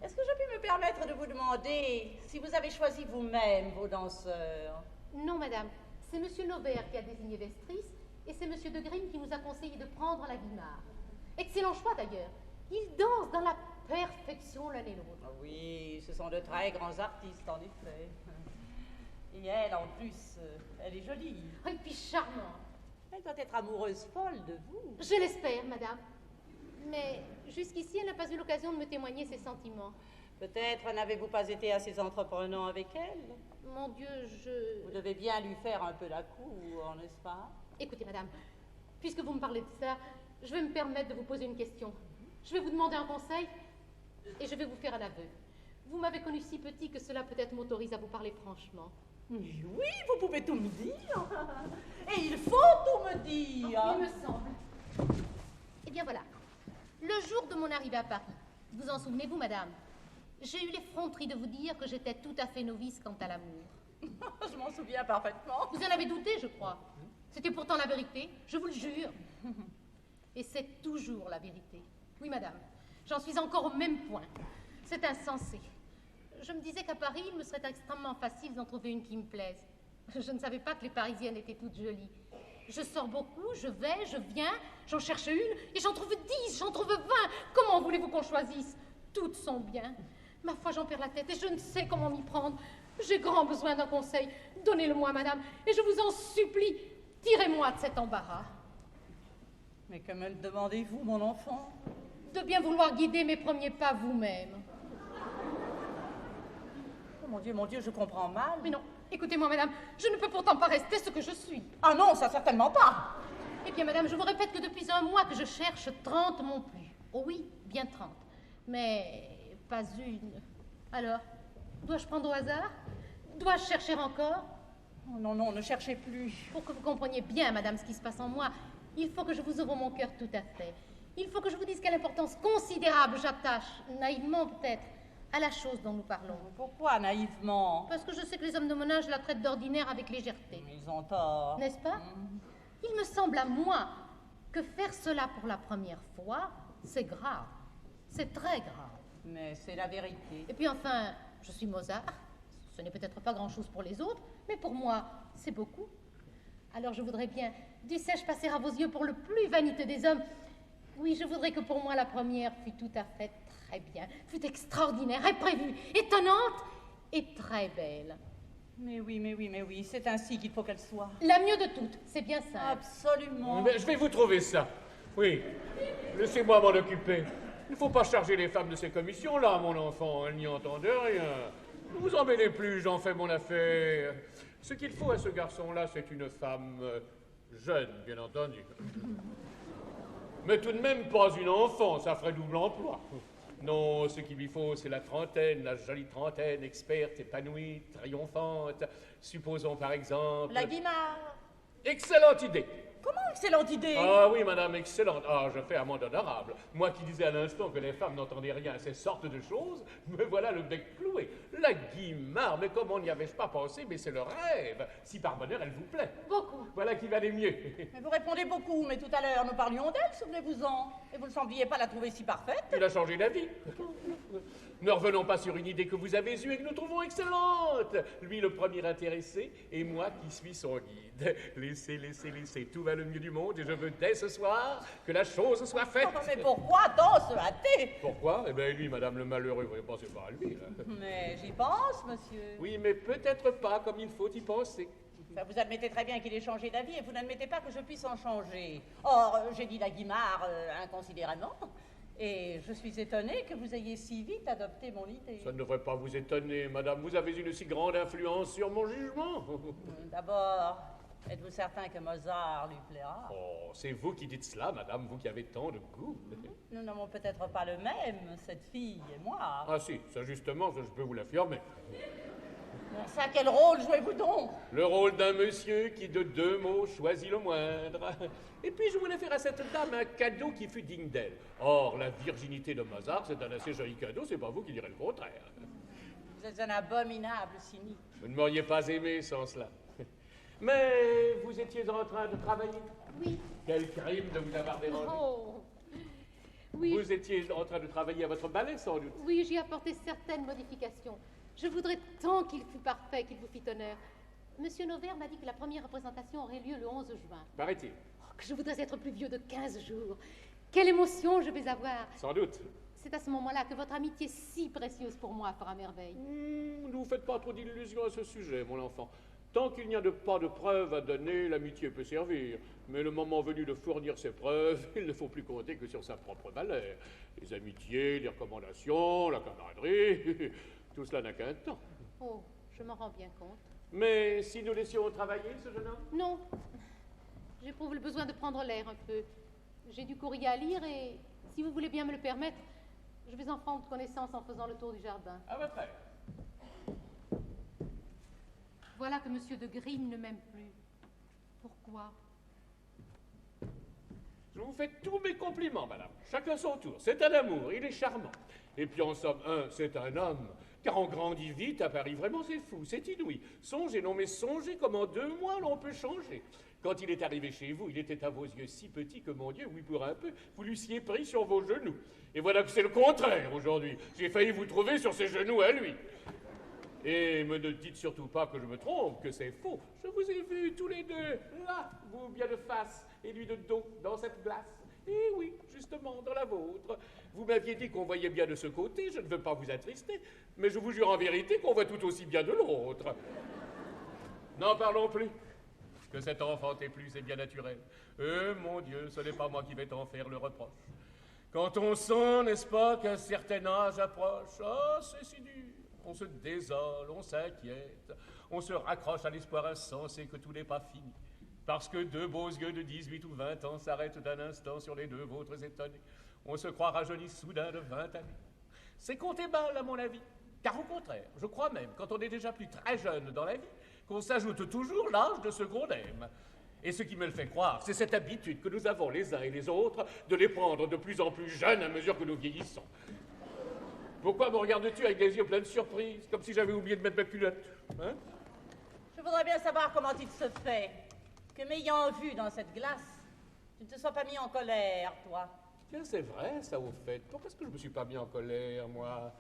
est-ce que je puis me permettre de vous demander si vous avez choisi vous-même vos danseurs? Non, madame. C'est monsieur Naubert qui a désigné Vestris et c'est monsieur de Grimm qui nous a conseillé de prendre la Guimard. Excellent choix d'ailleurs. Ils dansent dans la perfection l'un et l'autre. Ah oui, ce sont de très grands artistes en effet. Et elle, en plus, elle est jolie. Et puis charmante. Elle doit être amoureuse folle de vous. Je l'espère, madame. Mais jusqu'ici, elle n'a pas eu l'occasion de me témoigner ses sentiments. Peut-être n'avez-vous pas été assez entreprenant avec elle? Mon Dieu, Vous devez bien lui faire un peu la cour, n'est-ce pas? Écoutez, madame, puisque vous me parlez de ça, je vais me permettre de vous poser une question. Je vais vous demander un conseil et je vais vous faire un aveu. Vous m'avez connu si petit que cela peut-être m'autorise à vous parler franchement. Oui, vous pouvez tout me dire. Et il faut tout me dire. Il me semble. Eh bien voilà. Le jour de mon arrivée à Paris, vous en souvenez-vous, madame? J'ai eu l'effronterie de vous dire que j'étais tout à fait novice quant à l'amour. Je m'en souviens parfaitement. Vous en avez douté, je crois. C'était pourtant la vérité, je vous le jure. Et c'est toujours la vérité. Oui, madame, j'en suis encore au même point. C'est insensé. Je me disais qu'à Paris, il me serait extrêmement facile d'en trouver une qui me plaise. Je ne savais pas que les Parisiennes étaient toutes jolies. Je sors beaucoup, je vais, je viens, j'en cherche une, et j'en trouve 10, j'en trouve 20. Comment voulez-vous qu'on choisisse? Toutes sont bien. Ma foi, j'en perds la tête et je ne sais comment m'y prendre. J'ai grand besoin d'un conseil. Donnez-le-moi, madame, et je vous en supplie, tirez-moi de cet embarras. Mais que me demandez-vous, mon enfant? De bien vouloir guider mes premiers pas vous-même. Oh, mon Dieu, je comprends mal. Mais non, écoutez-moi, madame, je ne peux pourtant pas rester ce que je suis. Ah non, ça certainement pas. Eh bien, madame, je vous répète que depuis un mois que je cherche 30 mon plus. Oh oui, bien 30. Mais pas une. Alors, dois-je prendre au hasard? Dois-je chercher encore? Oh, non, non, ne cherchez plus. Pour que vous compreniez bien, madame, ce qui se passe en moi, il faut que je vous ouvre mon cœur tout à fait. Il faut que je vous dise quelle importance considérable j'attache, naïvement peut-être, à la chose dont nous parlons. Pourquoi naïvement? Parce que je sais que les hommes de mon âge la traitent d'ordinaire avec légèreté. Ils ont tort. N'est-ce pas? Il me semble à moi que faire cela pour la première fois, c'est grave. C'est très grave. Mais c'est la vérité. Et puis enfin, je suis Mozart. Ce n'est peut-être pas grand-chose pour les autres, mais pour moi, c'est beaucoup. Alors je voudrais bien, dussé-je passer à vos yeux pour le plus vaniteux des hommes, oui, je voudrais que pour moi la première fût tout à fait très bien, fût extraordinaire, imprévue, étonnante et très belle. Mais oui, c'est ainsi qu'il faut qu'elle soit. La mieux de toutes, c'est bien ça. Absolument. Mais je vais vous trouver ça. Oui, laissez-moi m'en occuper. Il ne faut pas charger les femmes de ces commissions-là, mon enfant. Elles n'y entendent rien. Ne vous en mêlez plus, j'en fais mon affaire. Ce qu'il faut à ce garçon-là, c'est une femme jeune, bien entendu. Mais tout de même pas une enfant, ça ferait double emploi. Non, ce qu'il lui faut, c'est la trentaine, la jolie trentaine, experte, épanouie, triomphante. Supposons par exemple... La Guimard. Excellente idée. Comment excellente idée? Ah oui, madame, excellente. Ah, je fais amende honorable. Moi qui disais à l'instant que les femmes n'entendaient rien à ces sortes de choses, me voilà le bec cloué. La Guimard, mais comment n'y avais-je pas pensé? Mais c'est le rêve. Si par bonheur elle vous plaît. Beaucoup. Voilà qui va aller mieux. Mais vous répondez beaucoup, mais tout à l'heure nous parlions d'elle, souvenez-vous-en. Et vous ne sembliez pas la trouver si parfaite. Il a changé d'avis. Ne revenons pas sur une idée que vous avez eue et que nous trouvons excellente. Lui, le premier intéressé, et moi qui suis son guide. Laissez, tout va le mieux du monde et je veux dès ce soir que la chose soit faite. Oh, mais pourquoi tant se hâter? Pourquoi? Eh bien, lui, madame le malheureux, vous ne pensez pas à lui. Hein. Mais j'y pense, monsieur. Oui, mais peut-être pas comme il faut y penser. Enfin, vous admettez très bien qu'il ait changé d'avis et vous n'admettez pas que je puisse en changer. Or, j'ai dit la Guimard inconsidérément. Et je suis étonnée que vous ayez si vite adopté mon idée. Ça ne devrait pas vous étonner, madame. Vous avez une si grande influence sur mon jugement. D'abord, êtes-vous certain que Mozart lui plaira? Oh, c'est vous qui dites cela, madame, vous qui avez tant de goût. Nous n'avons peut-être pas le même, cette fille et moi. Ah si, ça justement, je peux vous l'affirmer. Ça, quel rôle jouez-vous donc? Le rôle d'un monsieur qui, de 2 mots, choisit le moindre. Et puis, je voulais faire à cette dame un cadeau qui fût digne d'elle. Or, la virginité de Mozart, c'est un assez joli cadeau, c'est pas vous qui direz le contraire. Vous êtes un abominable cynique. Vous ne m'auriez pas aimé sans cela. Mais vous étiez en train de travailler? Oui. Quel crime de vous avoir dérangé. Oh. Oui. Vous étiez en train de travailler à votre ballet, sans doute. Oui, j'y ai apporté certaines modifications. Je voudrais tant qu'il fût parfait, qu'il vous fît honneur. Monsieur Noverre m'a dit que la première représentation aurait lieu le 11 juin. Paraît-il. Oh, que je voudrais être plus vieux de 15 jours. Quelle émotion je vais avoir. Sans doute. C'est à ce moment-là que votre amitié si précieuse pour moi fera merveille. Ne vous faites pas trop d'illusions à ce sujet, mon enfant. Tant qu'il n'y a pas de preuves à donner, l'amitié peut servir. Mais le moment venu de fournir ses preuves, il ne faut plus compter que sur sa propre valeur. Les amitiés, les recommandations, la camaraderie, tout cela n'a qu'un temps. Oh, je m'en rends bien compte. Mais si nous laissions travailler ce jeune homme? Non. J'éprouve le besoin de prendre l'air un peu. J'ai du courrier à lire et, si vous voulez bien me le permettre, je vais en prendre connaissance en faisant le tour du jardin. À votre aise. Voilà que Monsieur de Grimm ne m'aime plus. Pourquoi? Je vous fais tous mes compliments, madame. Chacun son tour. C'est un amour, il est charmant. Et puis en somme, c'est un homme. Car on grandit vite à Paris. Vraiment, c'est fou, c'est inouï. Songez, non mais songez comment 2 mois l'on peut changer. Quand il est arrivé chez vous, il était à vos yeux si petit que, mon Dieu, oui, pour un peu, vous l'eussiez pris sur vos genoux. Et voilà que c'est le contraire aujourd'hui. J'ai failli vous trouver sur ses genoux à lui. Et me ne dites surtout pas que je me trompe, que c'est faux. Je vous ai vus tous les deux, là, vous bien de face et lui de dos, dans cette glace. Et oui, justement, dans la vôtre. Vous m'aviez dit qu'on voyait bien de ce côté, je ne veux pas vous attrister, mais je vous jure en vérité qu'on voit tout aussi bien de l'autre. N'en parlons plus. Que cet enfant t'ait plu, c'est bien naturel. Mon Dieu, ce n'est pas moi qui vais t'en faire le reproche. Quand on sent, n'est-ce pas, qu'un certain âge approche, c'est si dur. On se désole, on s'inquiète, on se raccroche à l'espoir insensé que tout n'est pas fini. Parce que 2 beaux yeux de 18 ou 20 ans s'arrêtent d'un instant sur les 2 vôtres étonnés. On se croit rajeuni soudain de 20 années. C'est compter mal, à mon avis. Car au contraire, je crois même, quand on est déjà plus très jeune dans la vie, qu'on s'ajoute toujours l'âge de ce qu'on aime. Et ce qui me le fait croire, c'est cette habitude que nous avons les uns et les autres de les prendre de plus en plus jeunes à mesure que nous vieillissons. Pourquoi me regardes-tu avec des yeux pleins de surprise, comme si j'avais oublié de mettre ma culotte, hein? Je voudrais bien savoir comment il se fait que, m'ayant vu dans cette glace, tu ne te sois pas mis en colère, toi. Tiens, c'est vrai, ça, au fait. Pourquoi est-ce que je me suis pas mis en colère, moi?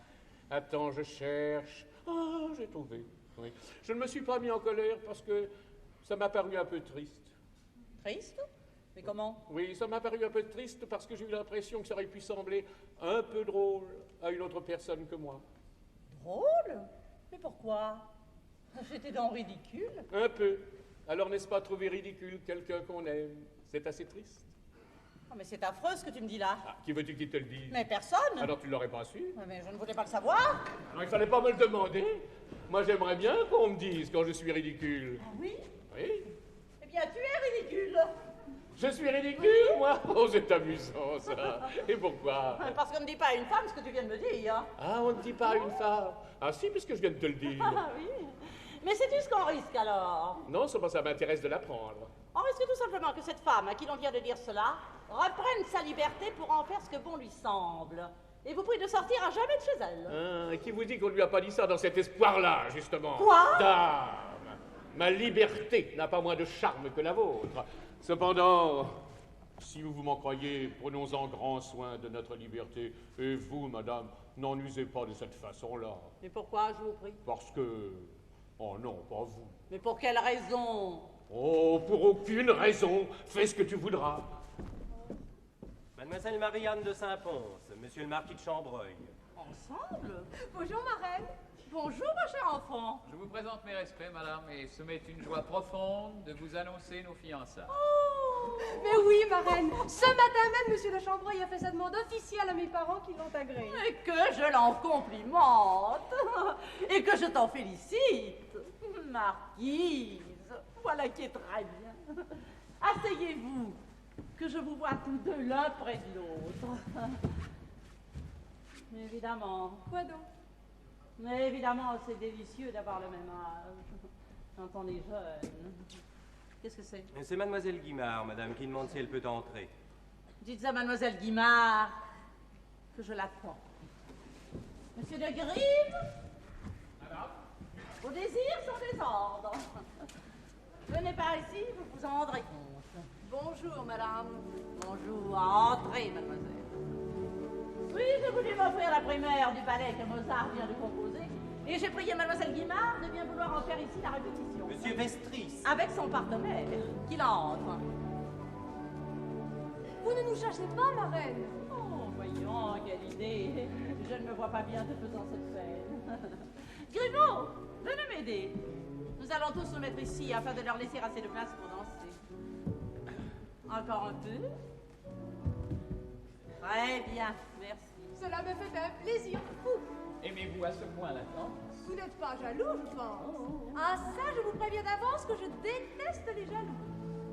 Attends, je cherche. Ah, j'ai trouvé. Oui. Je ne me suis pas mis en colère parce que ça m'a paru un peu triste. Triste? Mais comment? Oui, ça m'a paru un peu triste parce que j'ai eu l'impression que ça aurait pu sembler un peu drôle à une autre personne que moi. Drôle? Mais pourquoi? J'étais donc ridicule. Un peu. Alors n'est-ce pas trouver ridicule quelqu'un qu'on aime? C'est assez triste. Oh, mais c'est affreux ce que tu me dis là. Ah, qui veux-tu qui te le dise? Mais personne. Alors tu ne l'aurais pas su? Mais je ne voulais pas le savoir. Alors il fallait pas me le demander. Moi j'aimerais bien qu'on me dise quand je suis ridicule. Ah oui? Oui. Eh bien, tu es ridicule. Je suis ridicule, moi? Oh, c'est amusant, ça. Et pourquoi? Parce qu'on ne dit pas à une femme ce que tu viens de me dire. Ah, on ne dit pas à une femme. Ah si, puisque je viens de te le dire. Ah oui. Mais sais-tu ce qu'on risque alors? Non, seulement ça m'intéresse de l'apprendre. On risque tout simplement que cette femme à qui l'on vient de dire cela reprenne sa liberté pour en faire ce que bon lui semble. Et vous prie de sortir à jamais de chez elle. Ah, qui vous dit qu'on ne lui a pas dit ça dans cet espoir-là, justement? Quoi? Dame, ma liberté n'a pas moins de charme que la vôtre. Cependant, si vous m'en croyez, prenons-en grand soin de notre liberté. Et vous, madame, n'en usez pas de cette façon-là. Mais pourquoi, je vous prie? Parce que... Oh non, pas vous. Mais pour quelle raison? Oh, pour aucune raison. Fais ce que tu voudras. Mademoiselle Marie-Anne de Saint-Pons, monsieur le marquis de Chambreuil. Ensemble? Bonjour, marraine. Bonjour, ma chère enfant. Je vous présente mes respects, madame, et ce m'est une joie profonde de vous annoncer nos fiançailles. Mais oui, marraine. Ce matin même, monsieur de Chambreuil a fait sa demande officielle à mes parents qui l'ont agréée. Et que je l'en complimente. Et que je t'en félicite. Marquise, voilà qui est très bien. Asseyez-vous, que je vous vois tous deux l'un près de l'autre. Mais évidemment. Quoi donc? Mais évidemment, c'est délicieux d'avoir le même âge quand on est jeune. Qu'est-ce que c'est? C'est mademoiselle Guimard, madame, qui demande si elle peut entrer. Dites à mademoiselle Guimard que je l'attends. Monsieur de Grimm? Madame? Vos désirs sont des ordres. Venez par ici, vous vous en rendrez compte. Bonjour, madame. Bonjour, entrez, mademoiselle. j'ai voulu m'offrir la primaire du ballet que Mozart vient de composer, et j'ai prié Mademoiselle Guimard de bien vouloir en faire ici la répétition. Monsieur Vestris. Avec son partenaire, qu'il entre. Vous ne nous cherchez pas, ma reine. Oh, voyons, quelle idée. Je ne me vois pas bien te faisant cette scène. Grimaud, venez m'aider. Nous allons tous nous mettre ici afin de leur laisser assez de place pour danser. Encore un peu. Très bien, merci. Cela me fait un plaisir fou. Aimez-vous à ce point la danse? Vous n'êtes pas jaloux, je pense. Ah, ça, je vous préviens d'avance que je déteste les jaloux.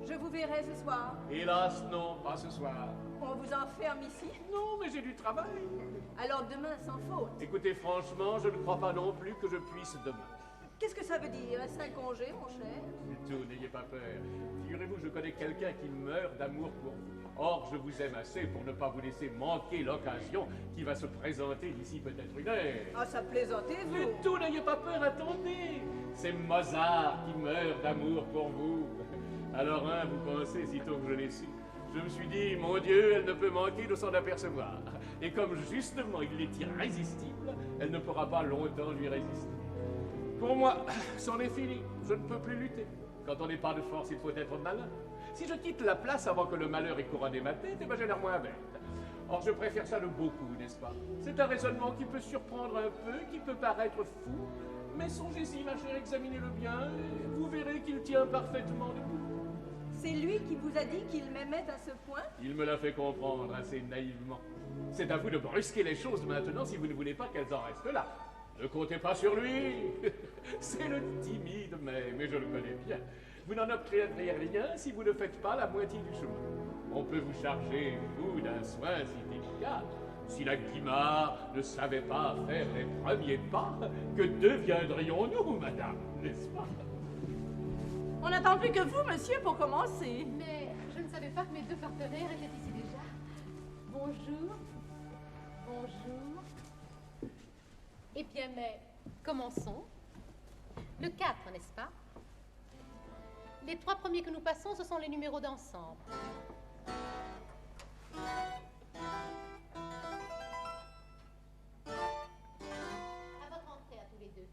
Je vous verrai ce soir. Hélas, non, pas ce soir. On vous enferme ici. Non, mais j'ai du travail. Alors demain, sans faute. Écoutez, franchement, je ne crois pas non plus que je puisse demain. Qu'est-ce que ça veut dire? Est-ce un congé, mon cher? Du tout, n'ayez pas peur. Figurez-vous, je connais quelqu'un qui meurt d'amour pour vous. Or, je vous aime assez pour ne pas vous laisser manquer l'occasion qui va se présenter d'ici peut-être une heure. Ah, ça plaisantez-vous? Du tout, n'ayez pas peur, attendez. C'est Mozart qui meurt d'amour pour vous. Alors, vous pensez, sitôt que je l'ai su, je me suis dit, mon Dieu, elle ne peut manquer de s'en apercevoir. Et comme justement il est irrésistible, elle ne pourra pas longtemps lui résister. Pour moi, c'en est fini, je ne peux plus lutter. Quand on n'est pas de force, il faut être malin. Si je quitte la place avant que le malheur ait couronné ma tête, j'ai l'air moins bête. Or, je préfère ça de beaucoup, n'est-ce pas? C'est un raisonnement qui peut surprendre un peu, qui peut paraître fou, mais songez-y, ma chère, examinez-le bien, et vous verrez qu'il tient parfaitement debout. C'est lui qui vous a dit qu'il m'aimait à ce point? Il me l'a fait comprendre assez naïvement. C'est à vous de brusquer les choses maintenant si vous ne voulez pas qu'elles en restent là. Ne comptez pas sur lui. C'est le timide, mais je le connais bien. Vous n'en obtiendrez rien si vous ne faites pas la moitié du chemin. On peut vous charger, vous, d'un soin si délicat. Si la Guimard ne savait pas faire les premiers pas, que deviendrions-nous, madame, n'est-ce pas? On n'attend plus que vous, monsieur, pour commencer. Mais je ne savais pas que mes deux partenaires étaient ici déjà. Bonjour. Bonjour. Eh bien, mais commençons. Le 4, n'est-ce pas? Les 3 premiers que nous passons, ce sont les numéros d'ensemble. À votre entrée, à tous les deux.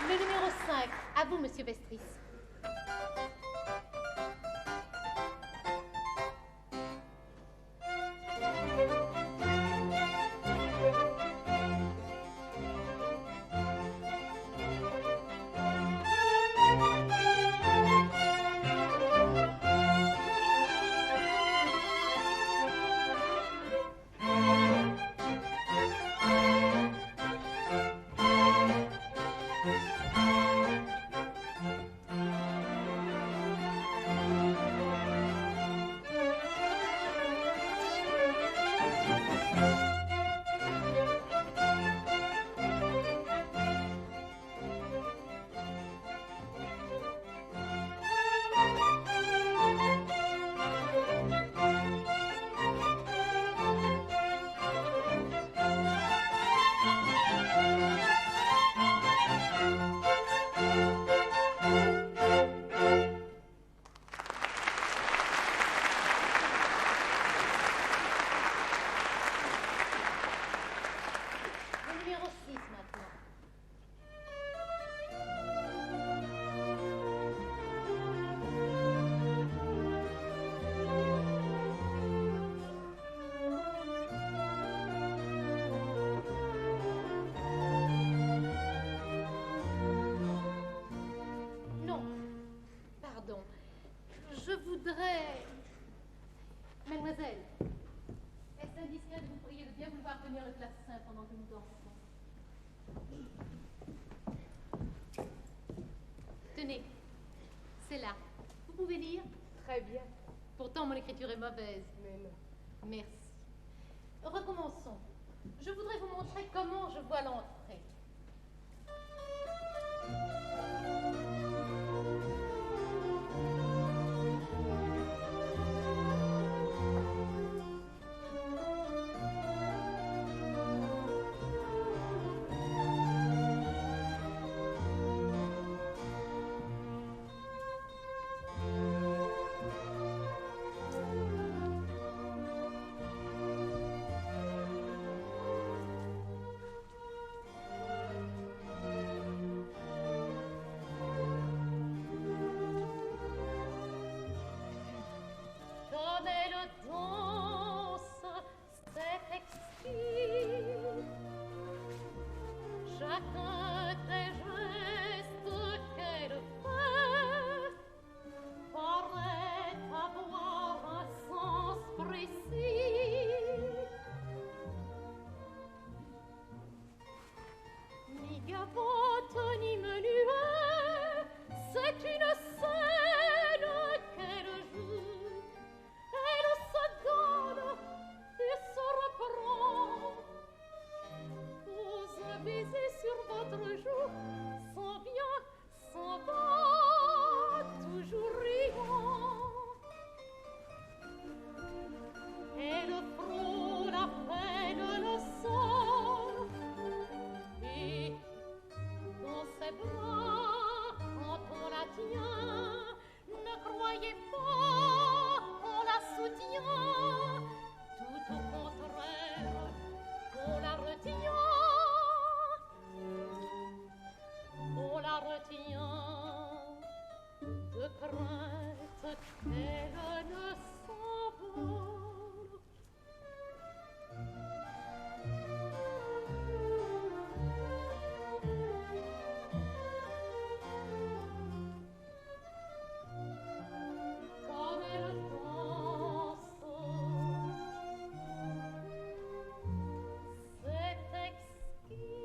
Le numéro 5, à vous, monsieur Vestris. l'écriture est mauvaise. Mais non. Merci. Recommençons. Je voudrais vous montrer comment je vois l'entrée. Comme elle danse, c'est exquis. Chacun des gestes qu'elle fait paraît avoir un sens précis. Ni gavotte, ni menuet, c'est une scène qu'elle joue. Elle se donne et se reprend. Pose un baiser sur votre joue, sans bien, s'en va, toujours riant. Elle frôle à peine le sol, et dans ses bras, quand on la tient, ne croyez pas qu'on la soutient, tout au contraire, on la retient. On la retient de crainte qu'elle ne s'envole. Comme elle danse, c'est exquis.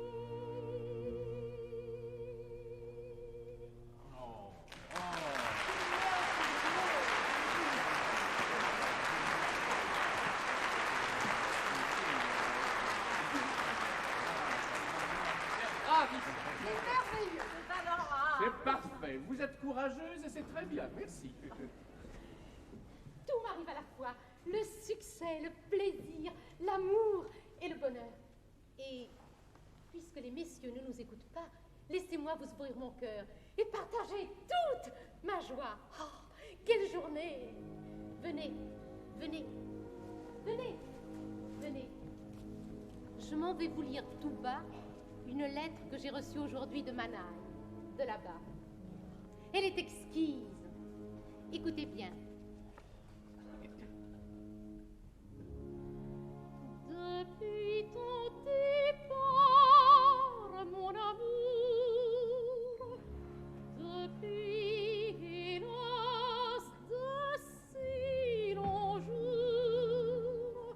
Ravi. C'est merveilleux. C'est adorable. C'est parfait. Vous êtes courageuse et c'est très bien. Merci. Tout m'arrive à la fois. Le succès, le plaisir, l'amour et le bonheur. Et puisque les messieurs ne nous écoutent pas, laissez-moi vous ouvrir mon cœur et partager toute ma joie. Oh, quelle journée! Venez, venez, venez, venez. Je m'en vais vous lire tout bas une lettre que j'ai reçue aujourd'hui de Manaï, de là-bas. Elle est exquise. Écoutez bien. Depuis ton départ, mon amour, depuis, hélas, de si longs jours,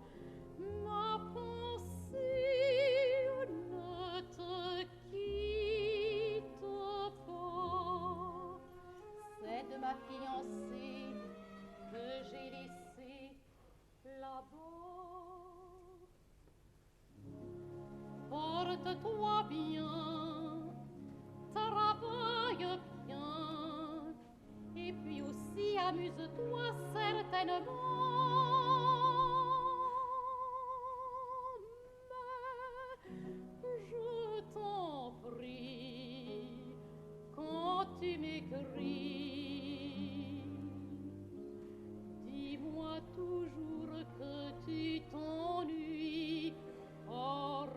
ma pensée ne te quitte pas. C'est de ma fiancée que j'ai laissé là-bas. Porte-toi bien, travaille bien, et puis aussi amuse-toi certainement. Mais je t'en prie, quand tu m'écris, dis-moi toujours que tu t'ennuies horriblement.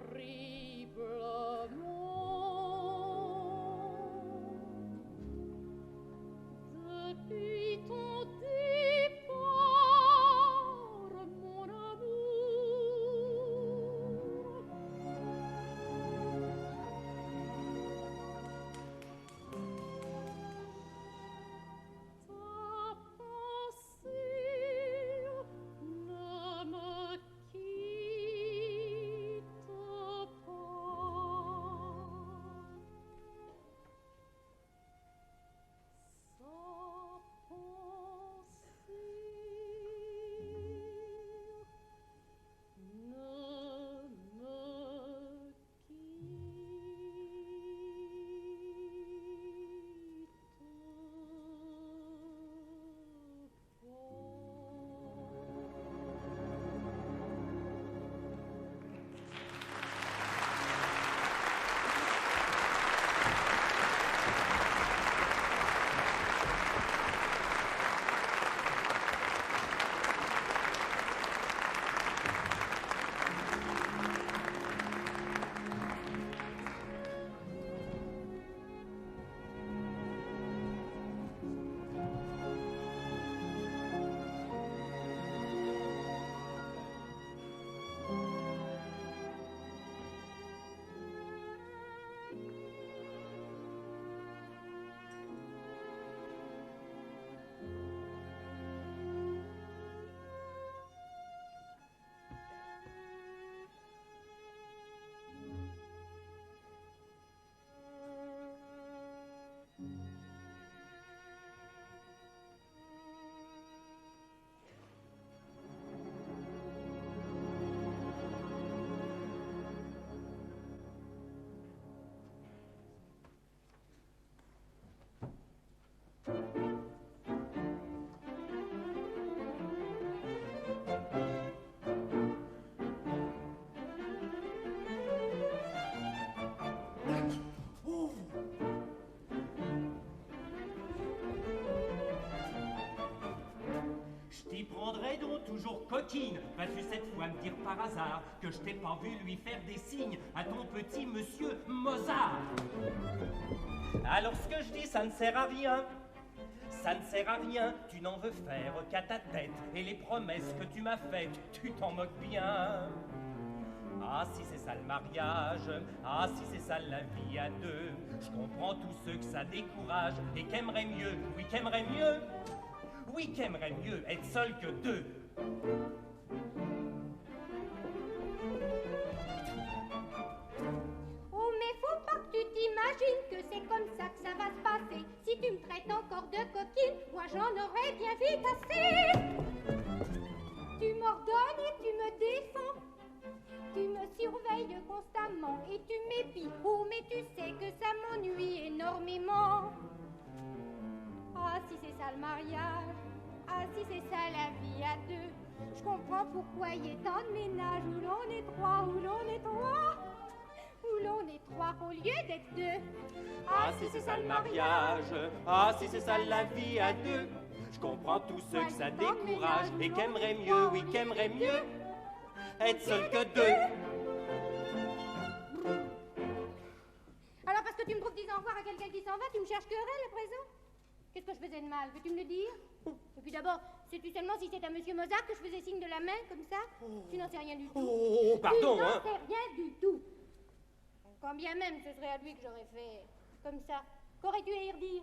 Depuis ton départ, coquine, vas-tu cette fois me dire par hasard que je t'ai pas vu lui faire des signes à ton petit monsieur Mozart? Alors ce que je dis, ça ne sert à rien. Ça ne sert à rien, tu n'en veux faire qu'à ta tête, et les promesses que tu m'as faites, tu t'en moques bien. Ah, si c'est ça le mariage, ah, si c'est ça la vie à deux, je comprends tous ceux que ça décourage, et qu'aimeraient mieux, oui, qu'aimeraient mieux, oui, qu'aimeraient mieux être seuls que deux. Oh, mais faut pas que tu t'imagines que c'est comme ça que ça va se passer. Si tu me traites encore de coquine, moi j'en aurais bien vite assez. Tu m'ordonnes et tu me défends. Tu me surveilles constamment et tu m'épies. Oh, mais tu sais que ça m'ennuie énormément. Ah, si c'est ça le mariage, ah, si c'est ça la vie à deux, je comprends pourquoi il y a tant de ménages où l'on est trois, où l'on est trois, où l'on est trois au lieu d'être deux. Ah, si c'est ça le mariage, ah, si c'est ça la vie à deux, je comprends tous ceux que ça décourage, et qu'aimeraient mieux, oui, qu'aimeraient mieux être seuls que deux. Alors parce que tu me trouves dire au revoir à quelqu'un qui s'en va, tu me cherches querelle à présent? Qu'est-ce que je faisais de mal? Veux-tu me le dire? Et puis d'abord, sais-tu seulement si c'est à Monsieur Mozart que je faisais signe de la main, comme ça? Tu n'en sais rien du tout. Oh, pardon, tu n'en hein. sais rien du tout. Quand bien même ce serait à lui que j'aurais fait comme ça, qu'aurais-tu à y redire?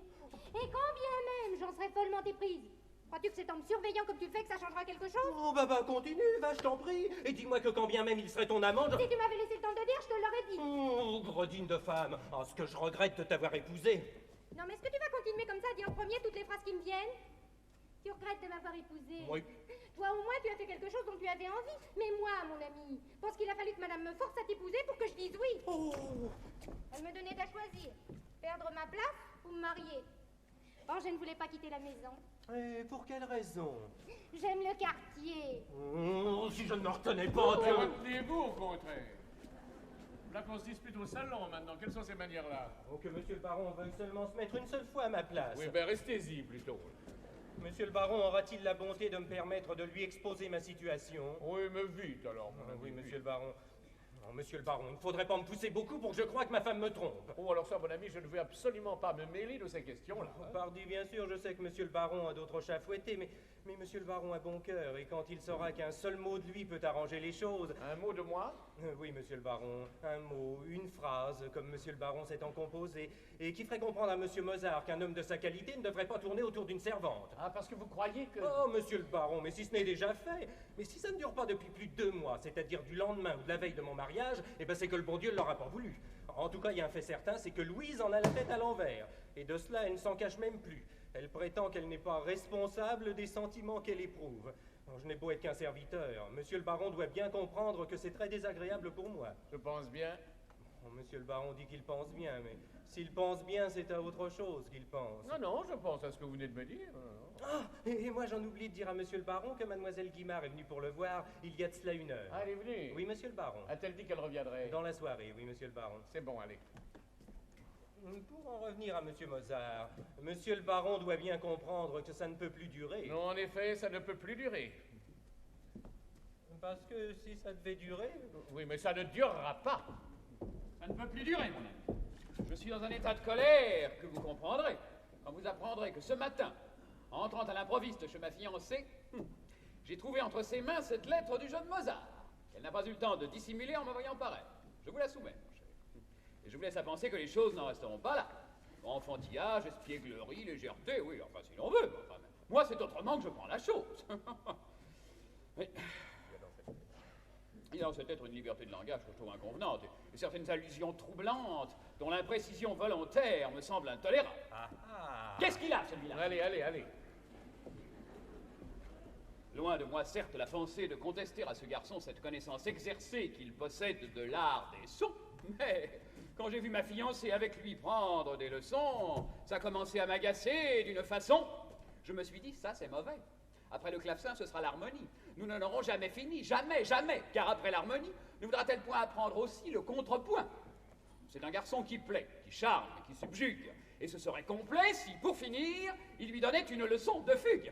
Et quand bien même j'en serais follement éprise, crois-tu que c'est en me surveillant comme tu le fais que ça changera quelque chose? Oh, bah, continue, va, je t'en prie. Et dis-moi que quand bien même il serait ton amant, Si tu m'avais laissé le temps de dire, je te l'aurais dit. Oh, gredine de femme. Oh, ce que je regrette de t'avoir épousé. Non, mais est-ce que tu vas continuer comme ça à dire en premier toutes les phrases qui me viennent? Tu regrettes de m'avoir épousée? Oui. Toi, au moins, tu as fait quelque chose dont tu avais envie. Mais moi, mon ami, pense qu'il a fallu que madame me force à t'épouser pour que je dise oui. Oh. Elle me donnait à choisir. Perdre ma place ou me marier. Or, je ne voulais pas quitter la maison. Et pour quelle raison? J'aime le quartier. Oh, si je ne me retenais pas, Mais Dieu. retenez-vous au contraire. Là qu'on se dispute au salon maintenant, quelles sont ces manières-là? Oh, que monsieur le baron veuille seulement se mettre une seule fois à ma place. Oui, ben restez-y plutôt. Monsieur le baron aura-t-il la bonté de me permettre de lui exposer ma situation? Oui, mais vite alors. mon ami, Oui, vite. monsieur le baron. Non, monsieur le baron, il ne faudrait pas me pousser beaucoup pour que je croie que ma femme me trompe. Oh, alors ça, mon ami, je ne veux absolument pas me mêler de ces questions-là. Pardi, bien sûr, je sais que monsieur le baron a d'autres chats fouettés, mais monsieur le baron a bon cœur, et quand il saura qu'un seul mot de lui peut arranger les choses... Un mot de moi? Oui, monsieur le baron, un mot, une phrase, comme monsieur le baron s'est en composé, et qui ferait comprendre à monsieur Mozart qu'un homme de sa qualité ne devrait pas tourner autour d'une servante. Ah, parce que vous croyez que... Oh, monsieur le baron, mais si ce n'est déjà fait, mais si ça ne dure pas depuis plus de 2 mois, c'est-à-dire du lendemain ou de la veille de mon mariage, eh ben c'est que le bon Dieu ne l'aura pas voulu. En tout cas, il y a un fait certain, c'est que Louise en a la tête à l'envers, et de cela, elle ne s'en cache même plus. Elle prétend qu'elle n'est pas responsable des sentiments qu'elle éprouve. Alors, je n'ai beau être qu'un serviteur, monsieur le baron doit bien comprendre que c'est très désagréable pour moi. Je pense bien. Oh, monsieur le baron dit qu'il pense bien, mais s'il pense bien, c'est à autre chose qu'il pense. Non, non, je pense à ce que vous venez de me dire. Ah, et moi j'en oublie de dire à monsieur le baron que mademoiselle Guimard est venue pour le voir il y a de cela 1 heure. Ah, elle est venue? Oui, monsieur le baron. A-t-elle dit qu'elle reviendrait? Dans la soirée, oui, monsieur le baron. C'est bon, allez. Pour en revenir à monsieur Mozart, monsieur le baron doit bien comprendre que ça ne peut plus durer. Non, en effet, ça ne peut plus durer. Parce que si ça devait durer... Oui, mais ça ne durera pas. Ça ne peut plus durer, mon ami. Je suis dans un état de colère que vous comprendrez quand vous apprendrez que ce matin, entrant à l'improviste chez ma fiancée, j'ai trouvé entre ses mains cette lettre du jeune Mozart, qu'elle n'a pas eu le temps de dissimuler en me voyant paraître. Je vous la soumets, mon cher. Et je vous laisse à penser que les choses n'en resteront pas là. Enfantillage, espièglerie, légèreté, oui, enfin, si l'on veut. Enfin, moi, c'est autrement que je prends la chose. Oui. Il y a dans cette lettre une liberté de langage que je trouve inconvenante, et certaines allusions troublantes, dont l'imprécision volontaire me semble intolérable. Qu'est-ce qu'il a, celui-là? Allez, allez, allez. Loin de moi, certes, la pensée de contester à ce garçon cette connaissance exercée qu'il possède de l'art des sons, mais quand j'ai vu ma fiancée avec lui prendre des leçons, ça a commencé à m'agacer d'une façon. Je me suis dit, ça c'est mauvais. Après le clavecin, ce sera l'harmonie. Nous n'en aurons jamais fini, jamais, jamais, car après l'harmonie, ne voudra-t-elle point apprendre aussi le contrepoint? C'est un garçon qui plaît, qui charme, qui subjugue, Et ce serait complet si, pour finir, il lui donnait une leçon de fugue.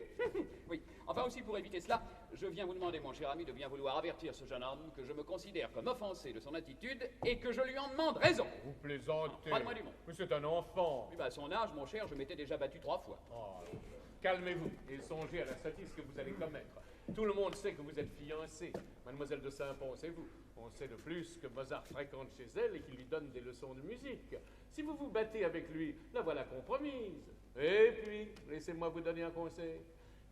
Oui, enfin aussi pour éviter cela, je viens vous demander, mon cher ami, de bien vouloir avertir ce jeune homme que je me considère comme offensé de son attitude et que je lui en demande raison. Vous plaisantez. Pas de moi du monde. Mais c'est un enfant. Oui, bah, à son âge, mon cher, je m'étais déjà battu 3 fois. Oh, calmez-vous et songez à la sottise que vous allez commettre. Tout le monde sait que vous êtes fiancé. Mademoiselle de Saint-Pons et vous. On sait de plus que Mozart fréquente chez elle et qu'il lui donne des leçons de musique. Si vous vous battez avec lui, la voilà compromise. Et puis, laissez-moi vous donner un conseil.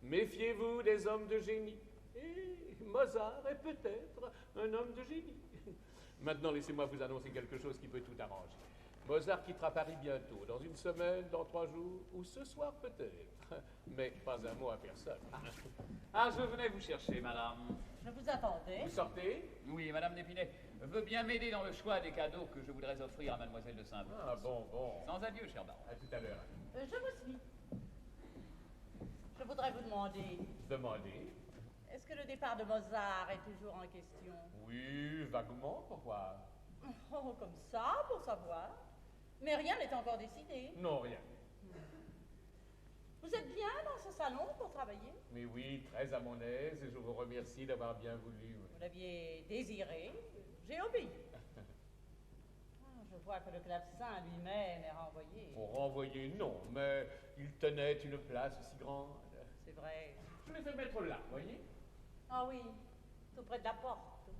Méfiez-vous des hommes de génie. Et Mozart est peut-être un homme de génie. Maintenant, laissez-moi vous annoncer quelque chose qui peut tout arranger. Mozart quittera Paris bientôt, dans 1 semaine, dans 3 jours, ou ce soir peut-être. Mais pas un mot à personne. Ah, je venais vous chercher, madame. Je vous attendais. Vous sortez? Oui, madame d'Épinay veut bien m'aider dans le choix des cadeaux que je voudrais offrir à mademoiselle de Saint-Pons. Ah bon, bon. Sans adieu, cher baron. À tout à l'heure. Je vous suis. Je voudrais vous demander, Demandez. est-ce que le départ de Mozart est toujours en question? Oui, vaguement, pourquoi? Oh, comme ça, pour savoir. Mais rien n'est encore décidé. Non, rien. Vous êtes bien dans ce salon pour travailler? Mais oui, très à mon aise, et je vous remercie d'avoir bien voulu. Vous l'aviez désiré, j'ai obéi. Ah, je vois que le clavecin lui-même est renvoyé. Pour renvoyer, non, mais il tenait une place si grande. C'est vrai. Je l'ai fait mettre là, voyez? Ah oui, tout près de la porte.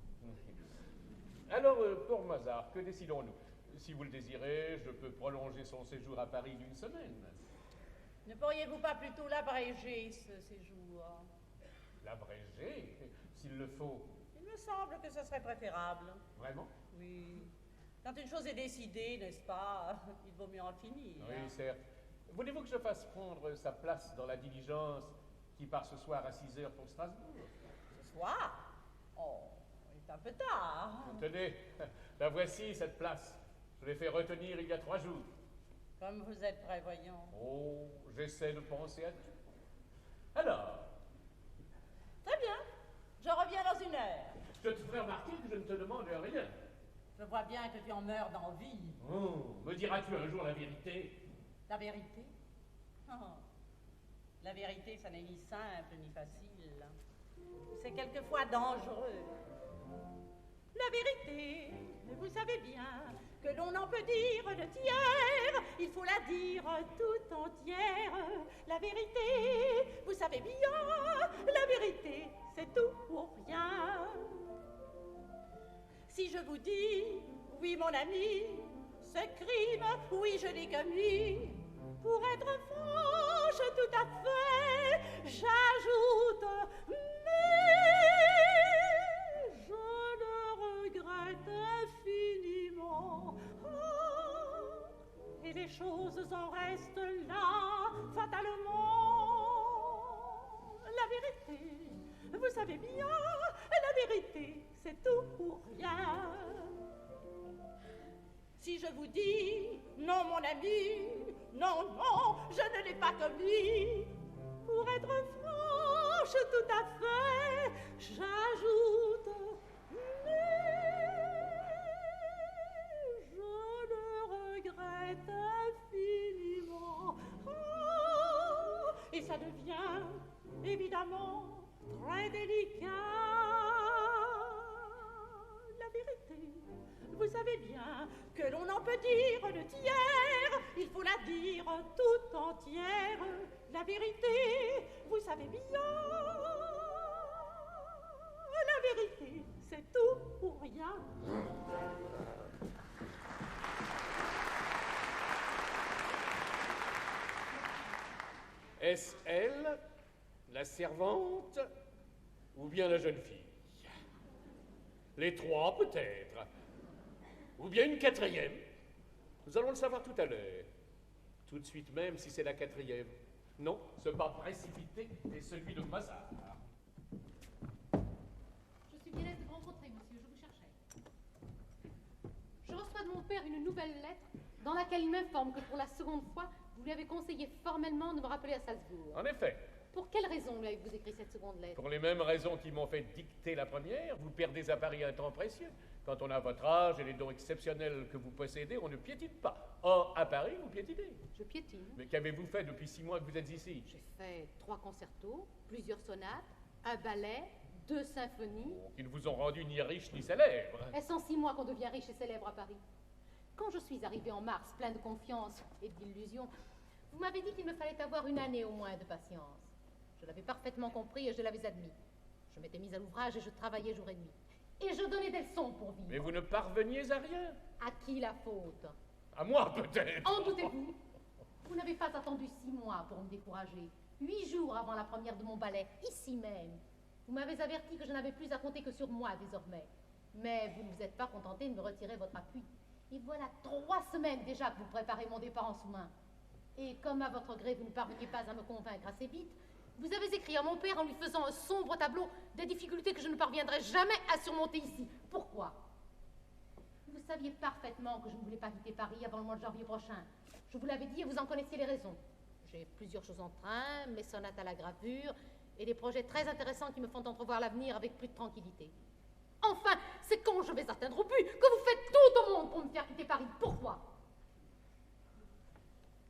Alors, pour Mozart, que décidons-nous? Si vous le désirez, je peux prolonger son séjour à Paris d'1 semaine. Ne pourriez-vous pas plutôt l'abréger, ce séjour? L'abréger, s'il le faut. Il me semble que ce serait préférable. Vraiment? Oui. Quand une chose est décidée, n'est-ce pas, il vaut mieux en finir. Oui, certes. Voulez-vous que je fasse prendre sa place dans la diligence qui part ce soir à 6 heures pour Strasbourg? Ce soir? Oh, il est un peu tard. Tenez, la voici, cette place. Je l'ai fait retenir il y a 3 jours. Comme vous êtes prévoyant. Oh, j'essaie de penser à tout. Alors, Très bien. Je reviens dans 1 heure. je te ferai remarquer que je ne te demande rien. Je vois bien que tu en meurs d'envie. Oh, me diras-tu un jour la vérité? La vérité? Oh. La vérité, ça n'est ni simple ni facile. C'est quelquefois dangereux. La vérité, vous savez bien que l'on en peut dire le tiers, il faut la dire tout entière. La vérité, vous savez bien, la vérité, c'est tout ou rien. Si je vous dis, oui mon ami, ce crime, oui je l'ai commis, pour être franche tout à fait, j'ajoute, mais je le regrette infiniment. Ah, et les choses en restent là, fatalement. La vérité, vous savez bien, la vérité, c'est tout ou rien. Si je vous dis, non mon ami, non, non, je ne l'ai pas commis, pour être franche tout à fait, j'ajoute, mais je le regrette infiniment. Ah, et ça devient évidemment très délicat. La vérité, vous savez bien que l'on en peut dire le tiers, il faut la dire tout entière. La vérité, vous savez bien, la vérité, c'est tout ou rien. Est-ce elle, la servante, ou bien la jeune fille? Les 3 peut-être. Ou bien une 4e. Nous allons le savoir tout à l'heure. Tout de suite même si c'est la 4e. Non, ce pas précipité est celui de Mozart. Je suis bien aise de vous rencontrer, monsieur, je vous cherchais. Je reçois de mon père une nouvelle lettre dans laquelle il m'informe que pour la seconde fois, vous lui avez conseillé formellement de me rappeler à Salzbourg. En effet, Pour quelle raison lui avez-vous écrit cette seconde lettre? Pour les mêmes raisons qui m'ont fait dicter la première, vous perdez à Paris un temps précieux. Quand on a votre âge et les dons exceptionnels que vous possédez, on ne piétine pas. Or, à Paris, vous piétinez. Je piétine. Mais qu'avez-vous fait depuis 6 mois que vous êtes ici? J'ai fait 3 concertos, plusieurs sonates, un ballet, 2 symphonies. Qui ne vous ont rendu ni riche ni célèbre. Est-ce en 6 mois qu'on devient riche et célèbre à Paris? Quand je suis arrivée en mars, plein de confiance et d'illusions, vous m'avez dit qu'il me fallait avoir 1 année au moins de patience. Je l'avais parfaitement compris et je l'avais admis. Je m'étais mise à l'ouvrage et je travaillais jour et nuit. Et je donnais des leçons pour vivre. Mais vous ne parveniez à rien. À qui la faute? À moi, peut-être. En doutez-vous? Vous n'avez pas attendu 6 mois pour me décourager. 8 jours avant la première de mon ballet, ici même. Vous m'avez averti que je n'avais plus à compter que sur moi désormais. Mais vous ne vous êtes pas contenté de me retirer votre appui. Et voilà 3 semaines déjà que vous préparez mon départ en sous-main. Et comme à votre gré vous ne parveniez pas à me convaincre assez vite, vous avez écrit à mon père en lui faisant un sombre tableau des difficultés que je ne parviendrai jamais à surmonter ici. Pourquoi? Vous saviez parfaitement que je ne voulais pas quitter Paris avant le mois de janvier prochain. Je vous l'avais dit et vous en connaissiez les raisons. J'ai plusieurs choses en train, mes sonates à la gravure et des projets très intéressants qui me font entrevoir l'avenir avec plus de tranquillité. Enfin, c'est quand je vais atteindre au but que vous faites tout au monde pour me faire quitter Paris. Pourquoi?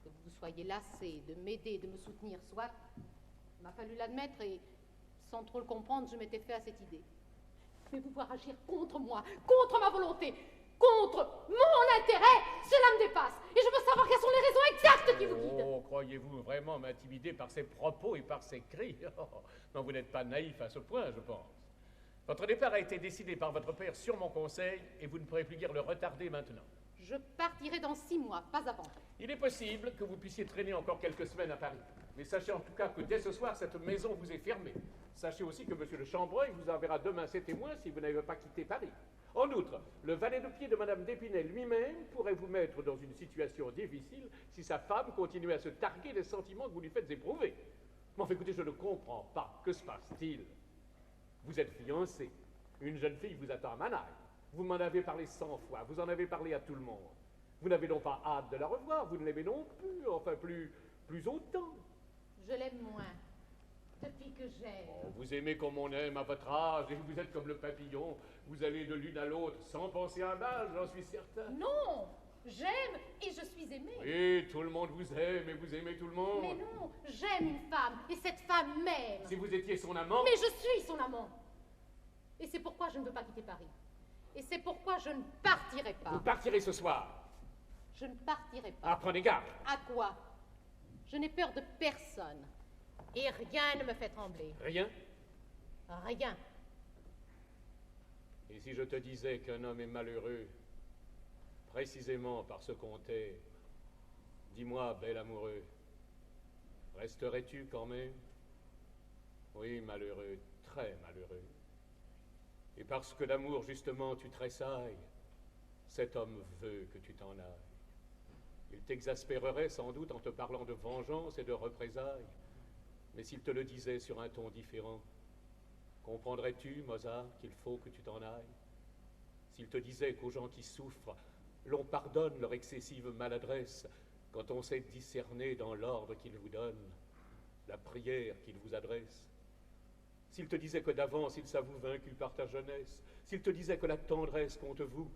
Que vous soyez lassé de m'aider, de me soutenir, soit. Il m'a fallu l'admettre et, sans trop le comprendre, je m'étais fait à cette idée. Mais pouvoir agir contre moi, contre ma volonté, contre mon intérêt, cela me dépasse. Et je veux savoir quelles sont les raisons exactes qui vous guident. Oh, croyez-vous vraiment m'intimider par ses propos et par ses cris? Non, vous n'êtes pas naïf à ce point, je pense. Votre départ a été décidé par votre père sur mon conseil et vous ne pourrez plus guère le retarder maintenant. Je partirai dans 6 mois, pas avant. Il est possible que vous puissiez traîner encore quelques semaines à Paris. Mais sachez en tout cas que dès ce soir, cette maison vous est fermée. Sachez aussi que monsieur de Chambreuil vous enverra demain ses témoins si vous n'avez pas quitté Paris. En outre, le valet de pied de madame d'Épinay lui-même pourrait vous mettre dans une situation difficile si sa femme continuait à se targuer des sentiments que vous lui faites éprouver. Mais enfin, écoutez, je ne comprends pas. Que se passe-t-il? Vous êtes fiancé. Une jeune fille vous attend à Manaille. Vous m'en avez parlé 100 fois. Vous en avez parlé à tout le monde. Vous n'avez donc pas hâte de la revoir. Vous ne l'aimez non plus. Enfin, plus autant. Je l'aime moins. Depuis que j'aime. Oh, vous aimez comme on aime à votre âge et vous êtes comme le papillon. Vous allez de l'une à l'autre sans penser à un mal, j'en suis certain. Non, j'aime et je suis aimée. Oui, tout le monde vous aime et vous aimez tout le monde. Mais non, j'aime une femme et cette femme m'aime. Si vous étiez son amant... Mais je suis son amant. Et c'est pourquoi je ne veux pas quitter Paris. Et c'est pourquoi je ne partirai pas. Vous partirez ce soir. Je ne partirai pas. Ah, prenez garde. À quoi? Je n'ai peur de personne. Et rien ne me fait trembler. Rien? Rien. Et si je te disais qu'un homme est malheureux, précisément par ce qu'on t'est, dis-moi, bel amoureux, resterais-tu quand même? Oui, malheureux, très malheureux. Et parce que d'amour, justement, tu tressailles, cet homme veut que tu t'en ailles. Il t'exaspérerait sans doute en te parlant de vengeance et de représailles. Mais s'il te le disait sur un ton différent, comprendrais-tu, Mozart, qu'il faut que tu t'en ailles? S'il te disait qu'aux gens qui souffrent, l'on pardonne leur excessive maladresse quand on sait discerner dans l'ordre qu'il vous donne la prière qu'il vous adresse. S'il te disait que d'avance il s'avoue vaincu par ta jeunesse, s'il te disait que la tendresse compte vous,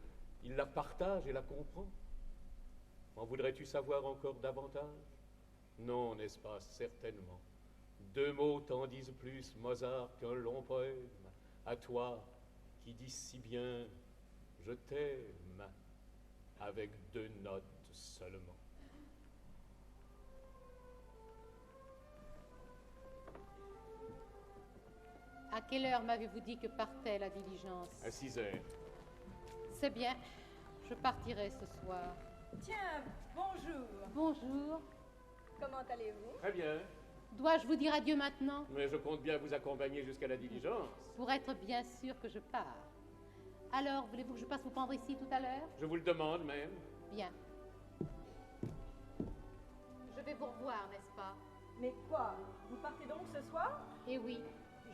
il la partage et la comprend. En voudrais-tu savoir encore davantage? Non, n'est-ce pas, certainement. 2 mots t'en disent plus, Mozart, qu'un long poème. À toi, qui dis si bien, je t'aime, avec 2 notes seulement. À quelle heure m'avez-vous dit que partait la diligence? À 6 heures. C'est bien. Je partirai ce soir. Tiens, bonjour. Bonjour. Comment allez-vous? Très bien. Dois-je vous dire adieu maintenant? Mais je compte bien vous accompagner jusqu'à la diligence. Pour être bien sûr que je pars. Alors, voulez-vous que je passe vous prendre ici tout à l'heure? Je vous le demande même. Bien. Je vais vous revoir, n'est-ce pas? Mais quoi? Vous partez donc ce soir? Eh oui,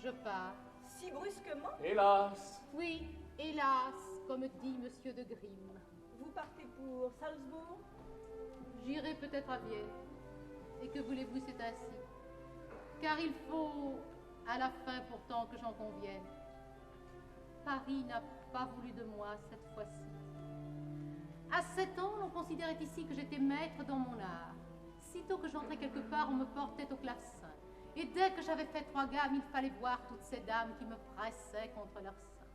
je pars. Si brusquement? Hélas! Oui, hélas, comme dit Monsieur de Grimm. Vous partez pour Salzbourg? J'irai peut-être à Vienne. Et que voulez-vous, c'est ainsi. car il faut à la fin pourtant que j'en convienne. Paris n'a pas voulu de moi cette fois-ci. À 7 ans, l'on considérait ici que j'étais maître dans mon art. Sitôt que j'entrais quelque part, on me portait au clavecin. Et dès que j'avais fait 3 gammes, il fallait voir toutes ces dames qui me pressaient contre leur sein.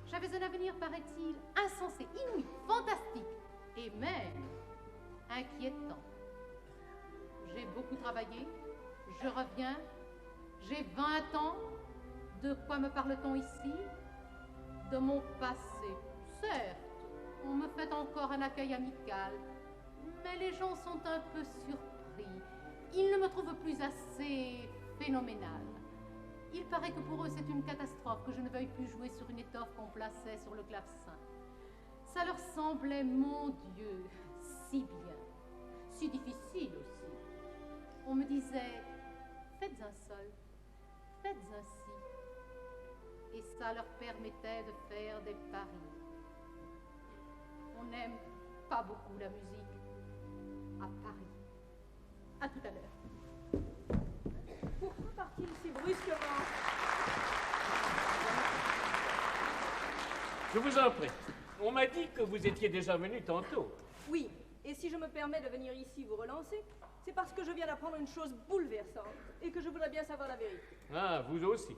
J'avais un avenir, paraît-il, insensé, inouï, fantastique, et même inquiétant. J'ai beaucoup travaillé, je reviens, j'ai 20 ans. De quoi me parle-t-on ici? De mon passé. Certes, on me fait encore un accueil amical, mais les gens sont un peu surpris. Ils ne me trouvent plus assez phénoménale. Il paraît que pour eux c'est une catastrophe que je ne veuille plus jouer sur une étoffe qu'on plaçait sur le clavecin. Ça leur semblait, mon Dieu, si bien, si difficile aussi. On me disait, faites un sol, faites un ci. Et ça leur permettait de faire des paris. On n'aime pas beaucoup la musique à Paris. À tout à l'heure. Pourquoi part-il si brusquement? Je vous en prie. On m'a dit que vous étiez déjà venu tantôt. Oui, et si je me permets de venir ici vous relancer, c'est parce que je viens d'apprendre une chose bouleversante et que je voudrais bien savoir la vérité. Ah, vous aussi.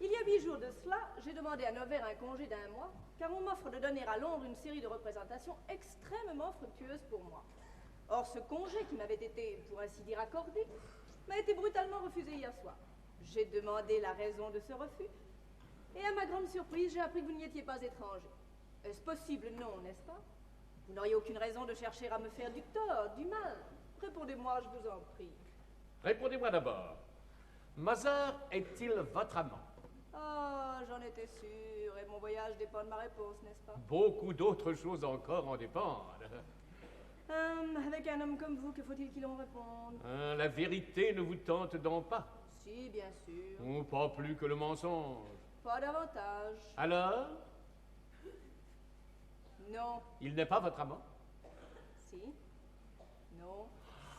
Il y a 8 jours de cela, j'ai demandé à Nevers un congé d'1 mois, car on m'offre de donner à Londres une série de représentations extrêmement fructueuses pour moi. Or, ce congé qui m'avait été, pour ainsi dire, accordé, m'a été brutalement refusé hier soir. J'ai demandé la raison de ce refus, et à ma grande surprise, j'ai appris que vous n'y étiez pas étranger. Est-ce possible? Non, n'est-ce pas? Vous n'auriez aucune raison de chercher à me faire du tort, du mal. Répondez-moi, je vous en prie. Répondez-moi d'abord. Mozart est-il votre amant? Ah, j'en étais sûre, et mon voyage dépend de ma réponse, n'est-ce pas? Beaucoup d'autres choses encore en dépendent. Avec un homme comme vous, que faut-il qu'il en réponde? La vérité ne vous tente donc pas? Si, bien sûr. Ou pas plus que le mensonge? Pas davantage. Alors? Non. Il n'est pas votre amant? Si. Non.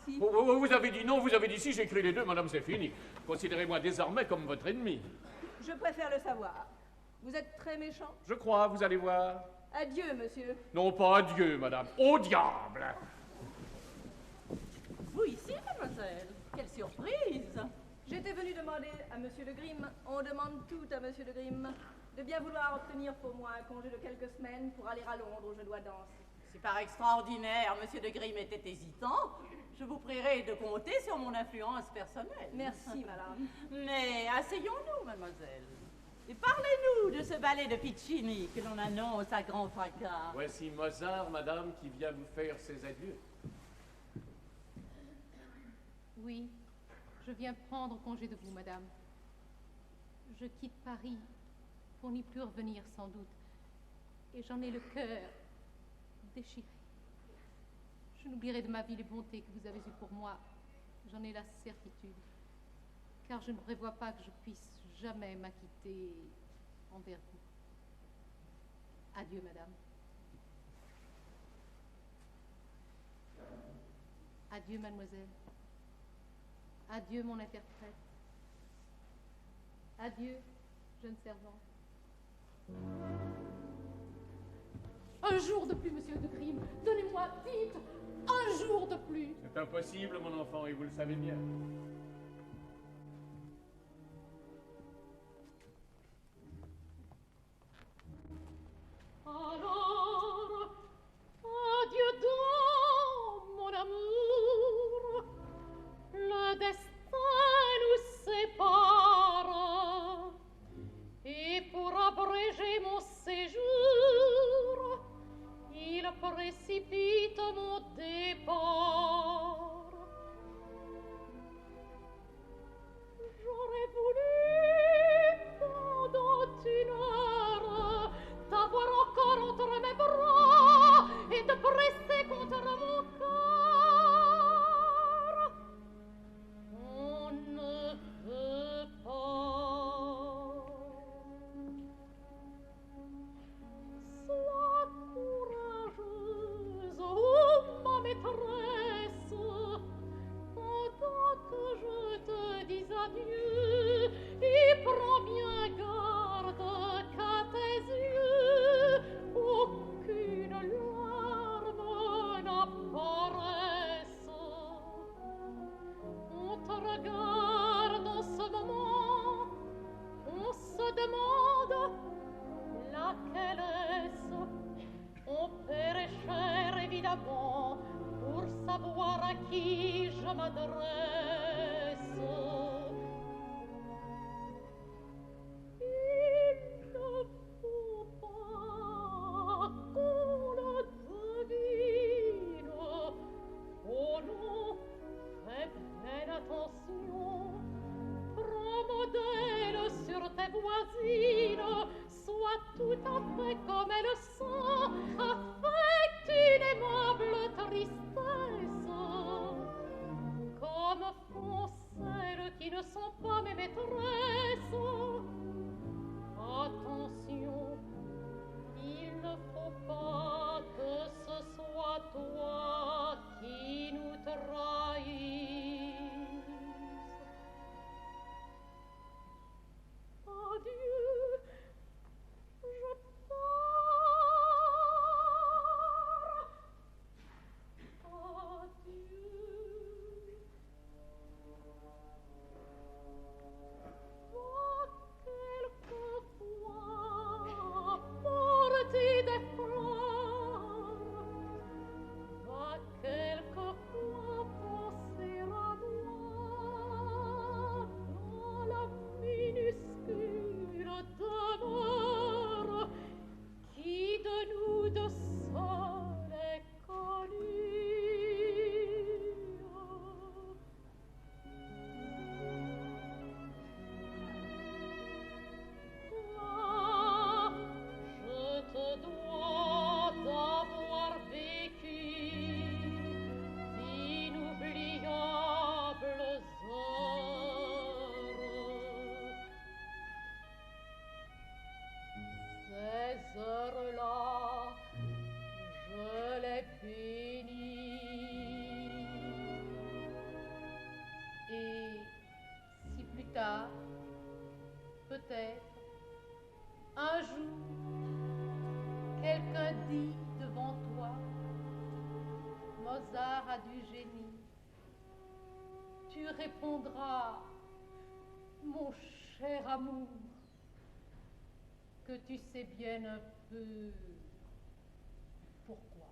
Si. Vous avez dit non, vous avez dit si, j'écris les deux, madame, c'est fini. Considérez-moi désormais comme votre ennemi. Je préfère le savoir. Vous êtes très méchant. Je crois, vous allez voir. Adieu, monsieur. Non, pas adieu, madame. Au diable! Vous ici, mademoiselle? Quelle surprise! J'étais venue demander à monsieur de Grimm, on demande tout à monsieur de Grimm, de bien vouloir obtenir pour moi un congé de quelques semaines pour aller à Londres où je dois danser. Si par extraordinaire, monsieur de Grimm était hésitant, je vous prierai de compter sur mon influence personnelle. Merci, madame. Mais asseyons-nous, mademoiselle. Et parlez-nous de ce ballet de Piccini que l'on annonce à grand fracas. Voici Mozart, madame, qui vient vous faire ses adieux. Oui, je viens prendre congé de vous, madame. Je quitte Paris pour n'y plus revenir sans doute. Et j'en ai le cœur déchiré. Je n'oublierai de ma vie les bontés que vous avez eues pour moi. J'en ai la certitude. Car je ne prévois pas que je puisse jamais m'acquitter envers vous. Adieu, madame. Adieu, mademoiselle. Adieu, mon interprète. Adieu, jeune servante. Un jour de plus, monsieur de Grimm. Donnez-moi, vite, un jour de plus. C'est impossible, mon enfant, et vous le savez bien. Alors, adieu donc, mon amour. Le destin nous sépare. Et pour abréger mon séjour, il précipite mon départ. J'aurais voulu, pendant une heure, t'avoir encore entre mes bras et te presser contre mon cœur. On ne peut pas. Sois courageuse, oh ma vagabond pour savoir à qui je m'adresse. Il ne faut pas qu'on le devine. Oh non, fais bien attention. Prends modèle sur tes voisines. Sois tout à fait comme elles sont. Affecte une aimable tristesse. Comme font celles qui ne sont pas mes maîtresses. Attention, il ne faut pas que ce soit toi qui nous trahisse. Adieu, je pars. Adieu. Va quelquefois porter des fleurs. Va quelquefois penser à moi dans la minuscule demeure qui de nous deux seuls est connue. Toi, je te dois d'avoir vécu d'inoubliables heures. Ces heures-là, je les bénis. Et si plus tard, peut-être, un jour, quelqu'un dit devant toi, Mozart a du génie, tu répondras, mon cher amour, que tu sais bien un peu pourquoi.